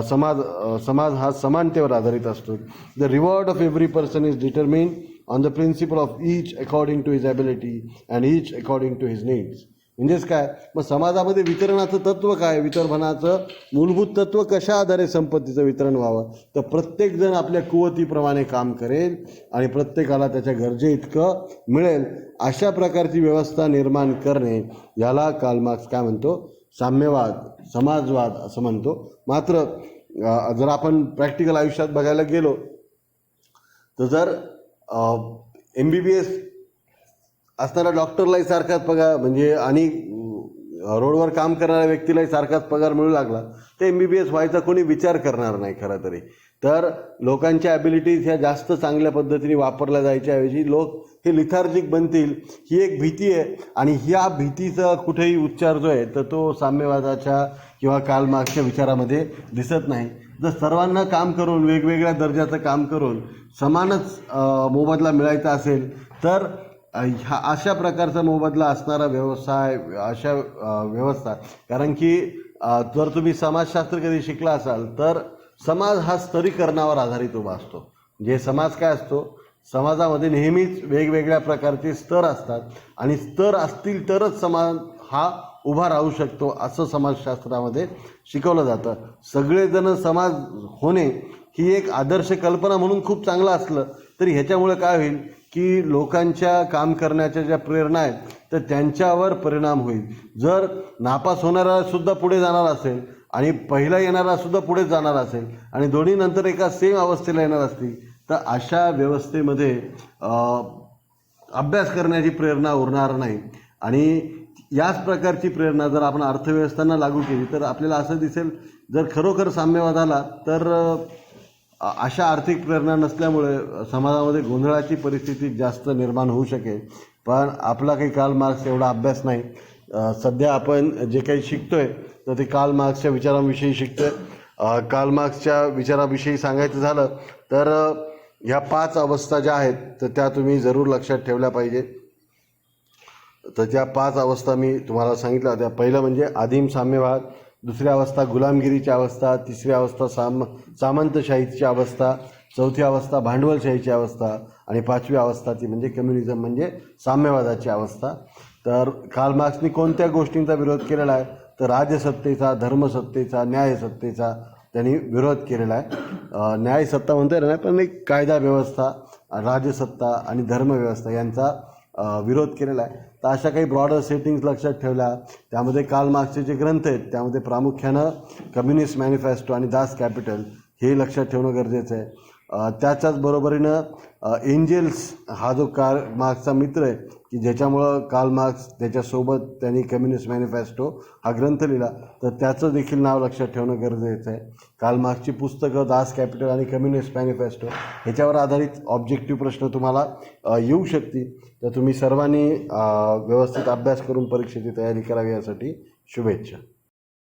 समाज हा समानतेवर आधारित असतो. The reward of every person is determined on the principle of each according to his ability and each according to his needs. म्हणजेच काय, मग समाजामध्ये वितरणाचं तत्त्व काय, वितरणाचं मूलभूत तत्त्व कशा आधारे संपत्तीचं वितरण व्हावं तर प्रत्येकजण आपल्या कुवतीप्रमाणे काम करेल आणि प्रत्येकाला त्याच्या गरजे इतकं मिळेल, अशा प्रकारची व्यवस्था निर्माण करणे याला कार्ल मार्क्स काय म्हणतो, साम्यवाद, समाजवाद असं म्हणतो. मात्र जर आपण प्रॅक्टिकल आयुष्यात बघायला गेलो तर जर MBBS असणारा डॉक्टरलाही सारखाच पगार म्हणजे आणि रोडवर काम करणाऱ्या व्यक्तीलाही सारखाच पगार मिळू लागला तर MBBS व्हायचा कोणी विचार करणार नाही खरं तरी. तर लोकांच्या ॲबिलिटीज ह्या जास्त चांगल्या पद्धतीने वापरल्या जायच्याऐवजी लोक हे लिथार्जिक बनतील ही एक भीती आहे. आणि ह्या भीतीचा कुठेही उच्चार जो आहे तर तो साम्यवादाच्या किंवा कार्ल मार्क्सच्या विचारामध्ये दिसत नाही. जर सर्वांना काम करून वेगवेगळ्या दर्जाचं काम करून समानच मोबदला मिळायचा असेल तर अशा प्रकारचा मोबदला असणारा व्यवसाय, अशा व्यवस्था, कारण की जर तुम्ही समाजशास्त्र कधी शिकला असाल तर समाज हा स्तरीकरणावर आधारित उभा असतो. जे समाज काय असतो, समाजामध्ये नेहमीच वेगवेगळ्या प्रकारचे स्तर असतात आणि स्तर असतील तरच समाज हा उभा राहू शकतो असं समाजशास्त्रामध्ये शिकवलं जातं. सगळेजण समाज होणे ही एक आदर्श कल्पना म्हणून खूप चांगलं असलं तरी ह्याच्यामुळे काय होईल की लोकांच्या काम करण्याच्या ज्या प्रेरणा आहेत तर त्यांच्यावर परिणाम होईल. जर नापास होणारा सुद्धा पुढे जाणार असेल आणि पहिला येणारा सुद्धा पुढे जाणार असेल आणि दोन्ही नंतर एका सेम अवस्थेला येणार असतील, तर अशा व्यवस्थेमध्ये अभ्यास करण्याची प्रेरणा उरणार नाही. आणि याच प्रकारची प्रेरणा जर आपण अर्थव्यवस्थांना लागू केली तर आपल्याला असं दिसेल, जर खरोखर साम्यवाद आला तर अशा आर्थिक प्रेरणा नसल्यामुळे समाजामध्ये गोंधळाची परिस्थिती जास्त निर्माण होऊ शकेल. पण आपला काही कार्ल मार्क्स एवढा अभ्यास नाही. सध्या आपण जे काही शिकतोय तर ते कार्ल मार्क्सच्या विचारांविषयी शिकतोय. कार्ल मार्क्सच्या विचाराविषयी सांगायचं झालं तर ह्या 5 अवस्था ज्या आहेत तर त्या तुम्ही जरूर लक्षात ठेवल्या पाहिजे. तर त्या 5 अवस्था मी तुम्हाला सांगितल्या होत्या. पहिलं म्हणजे आदिम साम्यवाद, दुसरी अवस्था गुलामगिरीची अवस्था, तिसरी अवस्था सामंतशाहीची अवस्था, चौथी अवस्था भांडवलशाहीची अवस्था आणि 5वी अवस्था ती म्हणजे कम्युनिझम म्हणजे साम्यवादाची अवस्था. तर कार्ल मार्क्सनी कोणत्या गोष्टींचा विरोध केलेला आहे, तर राजसत्तेचा, धर्मसत्तेचा, न्यायसत्तेचा त्यांनी विरोध केलेला आहे. न्यायसत्ता म्हणता येणार नाही, पण एक कायदा व्यवस्था, राजसत्ता आणि धर्मव्यवस्था यांचा विरोध केलेला आहे. तर अशा काही ब्रॉडर सेटिंग्स लक्षात ठेवल्या. त्यामध्ये कार्ल मार्क्सचे जे ग्रंथ आहेत त्यामध्ये प्रामुख्यानं कम्युनिस्ट मॅनिफेस्टो आणि दास कॅपिटल हे लक्षात ठेवणं गरजेचं आहे. त्याच्याच बरोबरीनं एंजेल्स हा जो कार्ल मार्क्सचा मित्र आहे की ज्याच्यामुळं कार्ल मार्क्स त्याच्यासोबत त्यांनी कम्युनिस्ट मॅनिफेस्टो हा ग्रंथ लिहिला, तर त्याचं देखील नाव लक्षात ठेवणं गरजेचं आहे. कार्ल मार्क्सची पुस्तकं दास कॅपिटल आणि कम्युनिस्ट मॅनिफेस्टो ह्याच्यावर आधारित ऑब्जेक्टिव्ह प्रश्न तुम्हाला येऊ शकतील. तर तुम्ही सर्वांनी व्यवस्थित अभ्यास करून परीक्षेची तयारी करावी यासाठी शुभेच्छा.